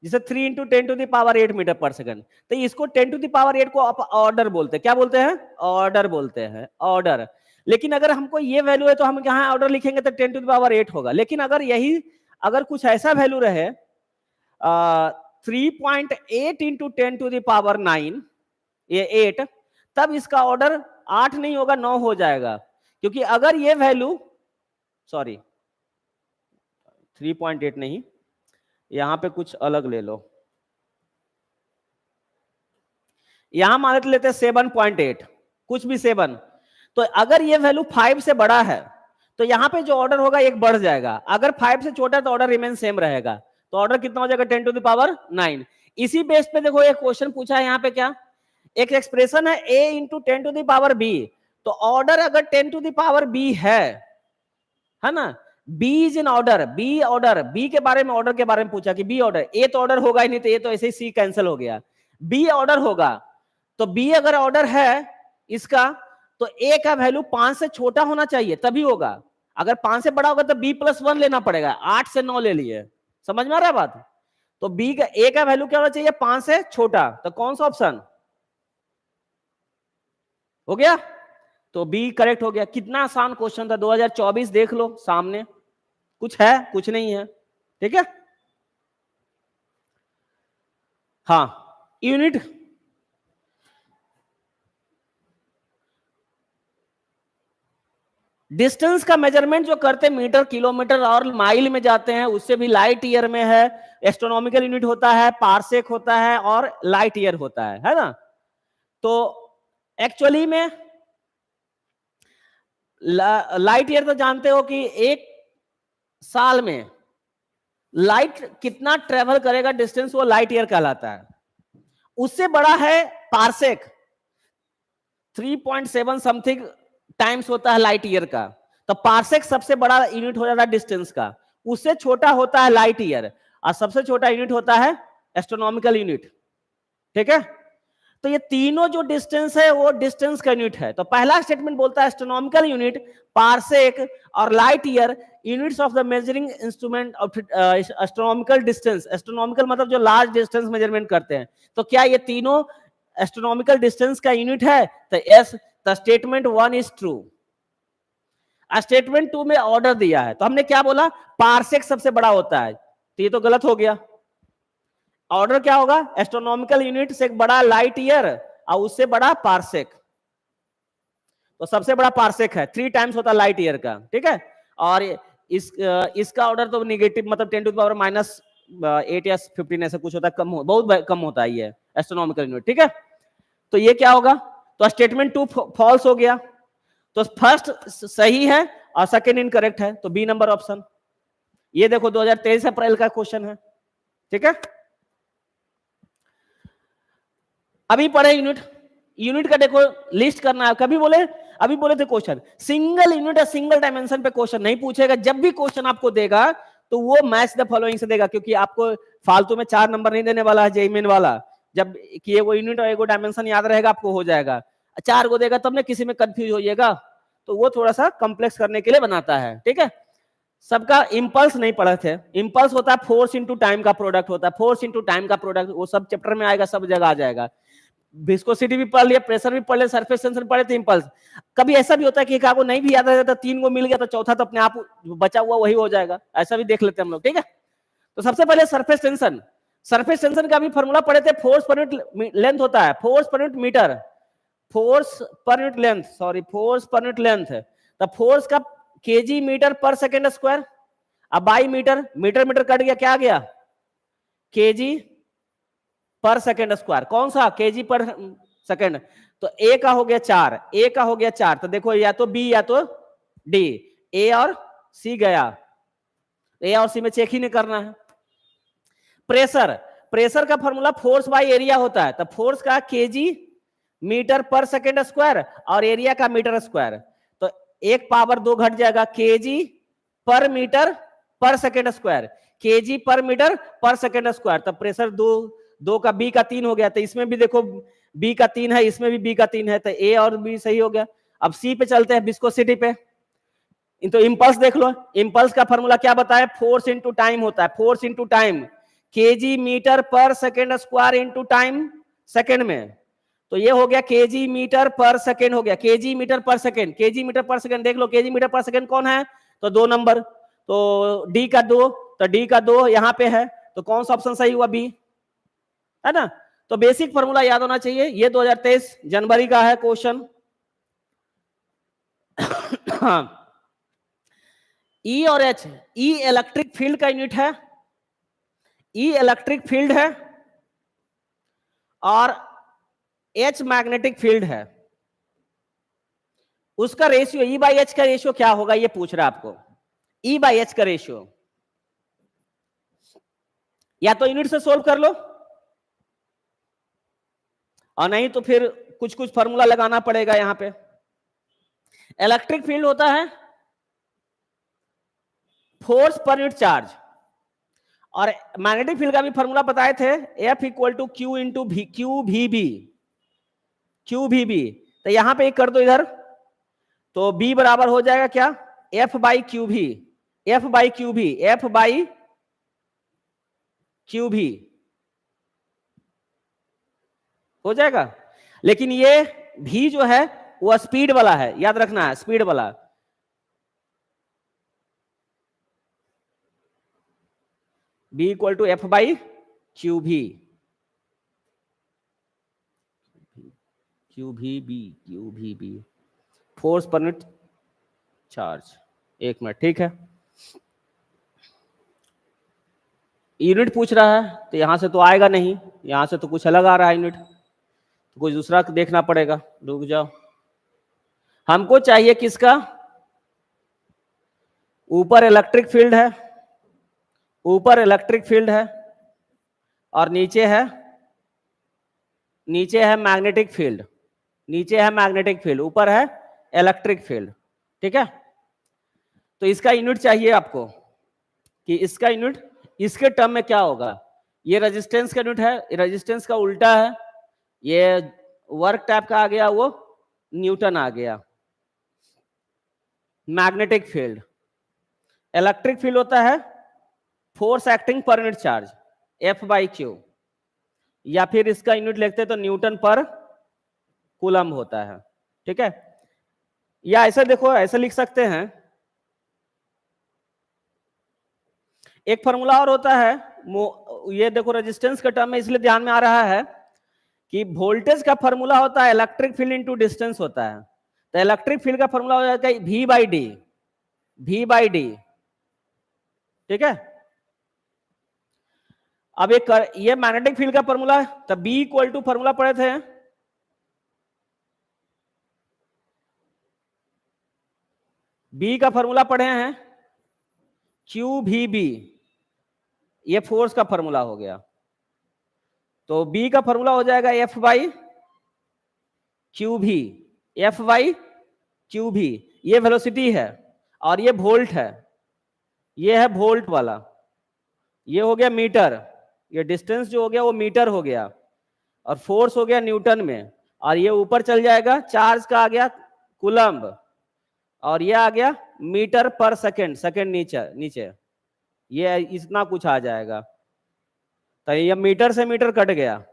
जैसे 3 इंटू 10⁸ मीटर पर सेकंड, तो इसको 10⁸ को आप ऑर्डर बोलते हैं, क्या बोलते हैं, ऑर्डर बोलते हैं, ऑर्डर। लेकिन अगर हमको ये वैल्यू है तो हम यहाँ ऑर्डर लिखेंगे तो 10⁸ होगा। लेकिन अगर यही, अगर कुछ ऐसा वैल्यू रहे 3.8 इंटू 10⁹, ये 8, तब इसका ऑर्डर 8 नहीं होगा, 9 हो जाएगा। क्योंकि अगर ये वैल्यू, सॉरी 3.8 नहीं, यहां पे कुछ अलग ले लो, यहां मान लेते हैं 7.8, कुछ भी 7। तो अगर ये वैल्यू 5 से बड़ा है तो यहां पे जो ऑर्डर होगा एक बढ़ जाएगा, अगर 5 से छोटा तो ऑर्डर रिमेन सेम रहेगा। तो ऑर्डर कितना हो जाएगा, 10⁹9। इसी बेस पे देखो एक क्वेश्चन पूछा है यहाँ पे, क्या एक एक्सप्रेशन है a into 10 to the power b, तो ऑर्डर अगर 10 टू द पावर b है ना, b is in order, b के बारे में, ऑर्डर के बारे में पूछा कि b ऑर्डर, a तो ऑर्डर होगा ही नहीं, तो ये तो ऐसे ही c कैंसिल हो गया, b ऑर्डर होगा, तो b अगर ऑर्डर है इसका, तो a का वैल्यू 5 से छोटा होना चाहिए तभी होगा, अगर 5 से बड़ा होगा तो b प्लस 1 लेना पड़ेगा, 8 से 9 ले लिए, समझ में आ रहा है बात, तो b का, a का वैल्यू क्या होना चाहिए, 5 से छोटा, तो कौन सा ऑप्शन हो गया, तो बी करेक्ट हो गया। कितना आसान क्वेश्चन था, 2024 देख लो सामने, कुछ है कुछ नहीं है, ठीक है। हाँ, यूनिट डिस्टेंस का मेजरमेंट जो करते हैं मीटर, किलोमीटर और माइल में जाते हैं, उससे भी लाइट ईयर में है, एस्ट्रोनॉमिकल यूनिट होता है, पारसेक होता है और लाइट ईयर होता है ना। तो एक्चुअली में लाइट ईयर तो जानते हो कि एक साल में लाइट कितना ट्रेवल करेगा डिस्टेंस, वो लाइट ईयर कहलाता है। उससे बड़ा है पारसेक, 3.7 समथिंग टाइम्स होता है लाइट ईयर का, तो पारसेक सबसे बड़ा यूनिट हो जाता है डिस्टेंस का। उससे छोटा होता है लाइट ईयर, और सबसे छोटा यूनिट होता है एस्ट्रोनॉमिकल यूनिट, ठीक है। तो ये तीनों जो डिस्टेंस है वो डिस्टेंस का यूनिट है। तो पहला स्टेटमेंट बोलता है एस्ट्रोनॉमिकल यूनिट, पारसेक और light year units of the measuring instrument of astronomical distance. Astronomical मतलब जो लार्ज डिस्टेंस मेजरमेंट करते हैं, तो क्या ये तीनों एस्ट्रोनॉमिकल डिस्टेंस का यूनिट है, तो yes, the statement 1 is true. Statement 2 में ऑर्डर दिया है, तो हमने क्या बोला, पारसेक सबसे बड़ा होता है, तो ये तो गलत हो गया। ऑर्डर क्या होगा, एस्ट्रोनॉमिकल यूनिट से बड़ा लाइट ईयर और उससे बड़ा पारसेक, तो सबसे बड़ा पारसेक है, 3 टाइम्स होता है लाइट ईयर का, ठीक है। और इसका ऑर्डर तो निगेटिव, मतलब 10 टू द पावर -8 या 15 ऐसा कुछ होता है, कम बहुत कम होता है ये एस्ट्रोनॉमिकल यूनिट, ठीक है। तो ये क्या होगा, तो स्टेटमेंट 2 फॉल्स हो गया, तो फर्स्ट सही है और सेकंड इनकरेक्ट है, तो बी नंबर ऑप्शन। ये देखो 2023 अप्रैल का क्वेश्चन है, ठीक है। अभी पढ़े यूनिट का देखो लिस्ट करना है। कभी बोले, अभी बोले थे क्वेश्चन सिंगल यूनिट या सिंगल डायमेंशन पे क्वेश्चन नहीं पूछेगा, जब भी क्वेश्चन आपको देगा तो वो मैच द फॉलोइंग से देगा, क्योंकि आपको फालतू में 4 नंबर नहीं देने वाला है जेईई मेन वाला। जब कि ये वो यूनिट और एगो डायमेंशन याद रहेगा आपको, हो जाएगा। 4 को देगा तब ना किसी में कंफ्यूज होइएगा, तो वो थोड़ा सा कॉम्प्लेक्स करने के लिए बनाता है, ठीक है। सबका इंपल्स नहीं पढ़े थे, इंपल्स होता है फोर्स इंटू टाइम का प्रोडक्ट होता है, फोर्स इंटू टाइम का प्रोडक्ट, वो सब चैप्टर में आएगा, सब जगह आ जाएगा। विस्कोसिटी भी पढ़ लिया, प्रेशर भी पढ़ लिया, सरफेस टेंशन पढ़े थे, इंपल्स। कभी ऐसा भी होता है कि एक को नहीं भी याद रहता, 3 को मिल गया तो चौथा तो अपने आप बचा हुआ वही हो जाएगा, ऐसा भी देख लेते हैं हम लोग, ठीक है। तो सबसे पहले सरफेस टेंशन, सरफेस टेंशन का भी फॉर्मूला पढ़े थे, फोर्स पर यूनिट लेंथ होता है, force per unit metre, force per unit length, sorry force per unit length है, तो फोर्स का kg metre per second square, अब बाई मीटर, मीटर कट गया, क्या आ गया, केजी पर सेकेंड स्क्वायर, कौन सा, केजी पर सेकेंड, तो ए का हो गया 4, ए का हो गया 4, तो देखो या तो बी या तो डी, ए और सी गया, ए और सी में चेक ही नहीं करना है। प्रेशर, प्रेशर का फॉर्मूला फोर्स बाय एरिया होता है, तो फोर्स का kg metre per second square और एरिया का मीटर स्क्वायर, तो 1 पावर 2 घट जाएगा, केजी पर metre per second square, KG पर मीटर पर सेकेंड स्क्वायर, तो प्रेशर 2 का बी का 3 हो गया, तो इसमें भी देखो बी का 3 है, इसमें भी बी का 3 है, तो ए और बी सही हो गया। अब सी पे चलते हैं, विस्कोसिटी पे। तो इंपल्स देख लो, इंपल्स का फॉर्मूला क्या बताया, फोर्स इंटू टाइम होता है, force into time, kg metre per second square into time second में, तो ये हो गया केजी मीटर पर सेकेंड हो गया, KG metre per second, kg metre per second देख लो, केजी मीटर पर सेकेंड कौन है, तो 2 नंबर, तो डी का 2, तो डी का 2 यहां पे है, तो कौन सा ऑप्शन सही हुआ, बी है ना। तो बेसिक फॉर्मूला याद होना चाहिए। ये 2023 जनवरी का है क्वेश्चन। ई और एच, ई इलेक्ट्रिक फील्ड का यूनिट है, ई इलेक्ट्रिक फील्ड है और एच मैग्नेटिक फील्ड है। उसका रेशियो ई बाई एच का रेशियो क्या होगा, ये पूछ रहा है आपको। ई बाई एच का रेशियो या तो यूनिट से सोल्व कर लो, और नहीं तो फिर कुछ कुछ फॉर्मूला लगाना पड़ेगा यहाँ पे। इलेक्ट्रिक फील्ड होता है फोर्स पर यूनिट चार्ज, और मैग्नेटिक फील्ड का भी फॉर्मूला बताए थे, F equal to q into q v B, q v B. तो यहां पे एक कर दो इधर, तो B बराबर हो जाएगा क्या, F बाई क्यू भी, F बाई क्यू भी, F बाई क्यू भी हो जाएगा। लेकिन ये भी जो है वो स्पीड वाला है, याद रखना है, स्पीड वाला। B equal to F by q v, q v B force per unit charge. एक मिनट, ठीक है। यूनिट पूछ रहा है तो यहां से तो आएगा नहीं, यहां से तो कुछ अलग आ रहा है यूनिट, तो कुछ दूसरा देखना पड़ेगा। रुक जाओ, हमको चाहिए किसका, ऊपर इलेक्ट्रिक फील्ड है, ऊपर इलेक्ट्रिक फील्ड है, और नीचे है मैग्नेटिक फील्ड, नीचे है मैग्नेटिक फील्ड, ऊपर है इलेक्ट्रिक फील्ड। ठीक है, तो इसका यूनिट चाहिए आपको कि इसका यूनिट इसके टर्म में क्या होगा। ये रेजिस्टेंस का यूनिट है, रेजिस्टेंस का उल्टा है, ये वर्क टाइप का आ गया, वो न्यूटन आ गया। मैग्नेटिक फील्ड, इलेक्ट्रिक फील्ड होता है फोर्स एक्टिंग पर unit charge, F by Q, या फिर इसका यूनिट लिखते तो न्यूटन पर कूलम होता है। ठीक है, या ऐसे देखो, ऐसे लिख सकते हैं, एक फॉर्मूला और होता है, ये देखो रेजिस्टेंस का टर्म में इसलिए ध्यान में आ रहा है कि वोल्टेज का फॉर्मूला होता है इलेक्ट्रिक फील्ड इनटू डिस्टेंस होता है। तो इलेक्ट्रिक फील्ड का फॉर्मूला हो जाता है V by D, V by D. ठीक है, अब ये मैग्नेटिक फील्ड का फॉर्मूला है, तो B इक्वल टू फॉर्मूला पढ़े थे, B का फॉर्मूला पढ़े हैं क्यू भी बी, ये फोर्स का फॉर्मूला हो गया। तो B का फॉर्मूला हो जाएगा F बाई क्यू भी, F बाई क्यू भी, ये वेलोसिटी है और ये वोल्ट है, ये है वोल्ट वाला, ये हो गया मीटर, ये डिस्टेंस जो हो गया वो मीटर हो गया, और फोर्स हो गया न्यूटन में, और ये ऊपर चल जाएगा, चार्ज का आ गया कूलम्ब, और ये आ गया मीटर पर सेकंड, सेकंड नीचे ये इतना कुछ आ जाएगा। तो ये मीटर से मीटर कट गया,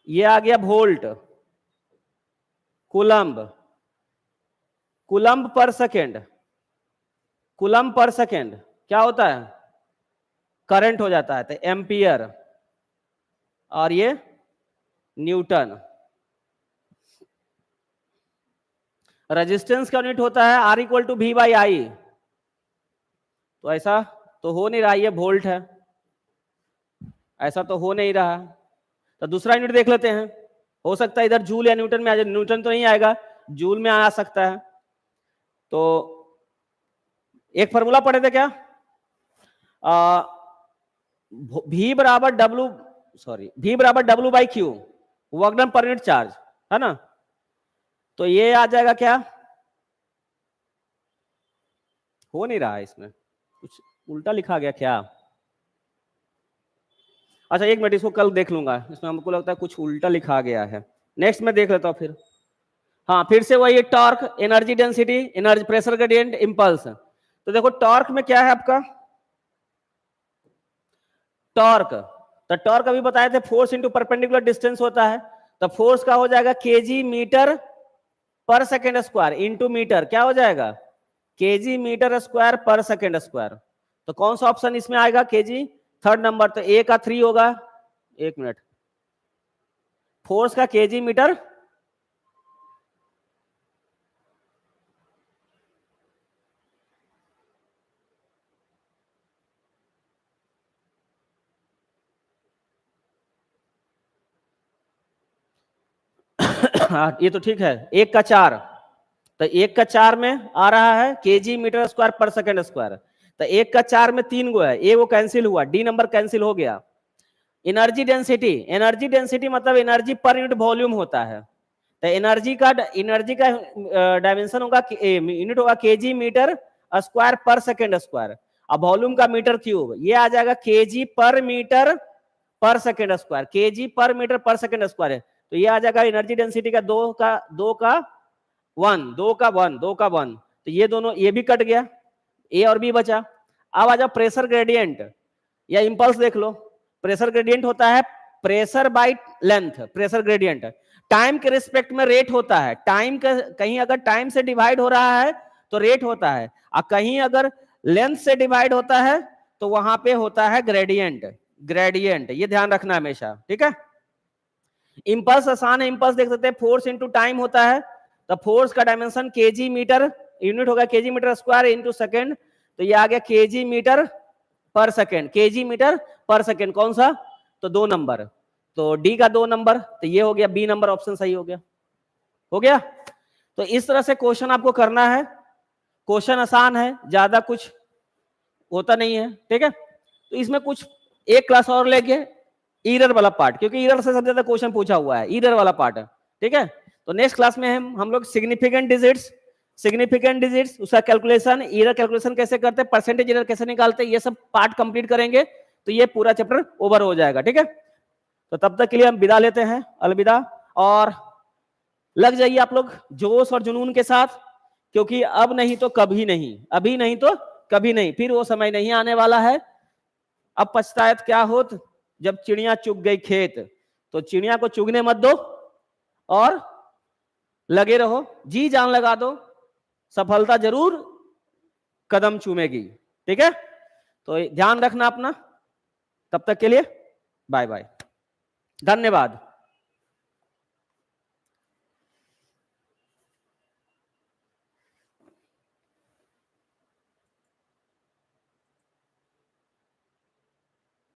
ये आ गया वोल्ट, कूलम्ब, कूलम्ब पर सेकंड, कूलम्ब पर सेकंड क्या होता है, करंट हो जाता है, तो एम्पियर, और ये न्यूटन। रेजिस्टेंस का यूनिट होता है R equal to V by I, तो ऐसा तो हो नहीं रहा, ये वोल्ट है, ऐसा तो हो नहीं रहा, तो दूसरा यूनिट देख लेते हैं, हो सकता है इधर जूल या न्यूटन में आ जाए, न्यूटन तो नहीं आएगा, जूल में आ सकता है। तो एक फॉर्मूला पढ़े थे क्या, V बराबर W by Q, work done per unit charge, है ना। तो ये आ जाएगा क्या, हो नहीं रहा है, इसमें कुछ उल्टा लिखा गया क्या। अच्छा एक मिनट, इसको कल देख लूंगा, इसमें हमको लगता है कुछ उल्टा लिखा गया है, नेक्स्ट में देख लेता हूँ फिर। हाँ, फिर से वही torque, energy density, energy, pressure gradient, impulse. तो देखो टॉर्क में क्या है आपका, टॉर्क, तो टॉर्क अभी बताए थे फोर्स इंटू परपेंडिकुलर डिस्टेंस होता है, तो फोर्स का हो जाएगा KG metre per second square into metre, क्या हो जाएगा, केजी मीटर स्क्वायर पर सेकेंड स्क्वायर। तो कौन सा ऑप्शन इसमें आएगा, केजी, थर्ड नंबर, तो ए का 3 होगा। एक मिनट, फोर्स का केजी मीटर, ये तो ठीक है, 1 का 4, तो 1 का 4 में आ रहा है केजी मीटर स्क्वायर पर सेकेंड स्क्वायर, तो 1 का 4 में 3 गो है, ए वो कैंसिल हुआ, डी नंबर कैंसिल हो गया, एनर्जी डेंसिटी मतलब एनर्जी पर यूनिट वॉल्यूम होता है। तो एनर्जी का डायमेंशन होगा, यूनिट होगा केजी मीटर स्क्वायर पर सेकेंड स्क्वायर। अब वॉल्यूम का मीटर क्यूब, ये आ जाएगा केजी पर metre per second square, KG पर मीटर पर सेकेंड स्क्वायर है। तो ये आ जाएगा एनर्जी डेंसिटी का दो का वन। तो ये दोनों, ये भी कट गया, ए और बी बचा। अब आ जाओ प्रेशर ग्रेडियंट या इंपल्स देख लो। प्रेशर ग्रेडियंट होता है pressure by length, pressure gradient time के रिस्पेक्ट में रेट होता है। टाइम का कहीं अगर टाइम से डिवाइड हो रहा है तो रेट होता है, और कहीं अगर लेंथ से डिवाइड होता है तो वहां पे होता है ग्रेडियंट। ये ध्यान रखना हमेशा, ठीक है। इंपल्स आसान है, इंपल्स देख सकते हैं, फोर्स इंटू टाइम होता है। तो फोर्स का डायमेंशन केजी मीटर, यूनिट होगा kg metre square into second. तो ये आ गया KG metre per second, kg metre per second. कौन सा? तो 2 नंबर, तो डी का 2 नंबर। तो ये हो गया बी नंबर, ऑप्शन सही हो गया। तो इस तरह से क्वेश्चन आपको करना है। क्वेश्चन आसान है, ज्यादा कुछ होता नहीं है, ठीक है। तो इसमें कुछ एक क्लास और लेके ईरर वाला पार्ट, क्योंकि ईरर से सबसे ज्यादा क्वेश्चन पूछा हुआ है, ईरर वाला पार्ट है, ठीक है। तो नेक्स्ट क्लास में हम लोग सिग्निफिकेंट डिजिट्स उसका कैलकुलेशन, ईरर कैलकुलेशन कैसे करते हैं, परसेंटेज ईरर कैसे निकालते हैं, ये सब पार्ट कंप्लीट करेंगे। तो ये पूरा चैप्टर ओवर हो जाएगा, ठीक है। तो तब तक के लिए हम विदा लेते हैं, अलविदा। और लग जाइए आप लोग जोश और जुनून के साथ, क्योंकि अब नहीं तो कभी नहीं, अभी नहीं तो कभी नहीं, फिर वो समय नहीं आने वाला है। अब पछतायत क्या होत, जब चिड़िया चुग गई खेत। तो चिड़िया को चुगने मत दो और लगे रहो, जी जान लगा दो, सफलता जरूर कदम चूमेगी, ठीक है। तो ध्यान रखना अपना। तब तक के लिए बाय बाय, धन्यवाद।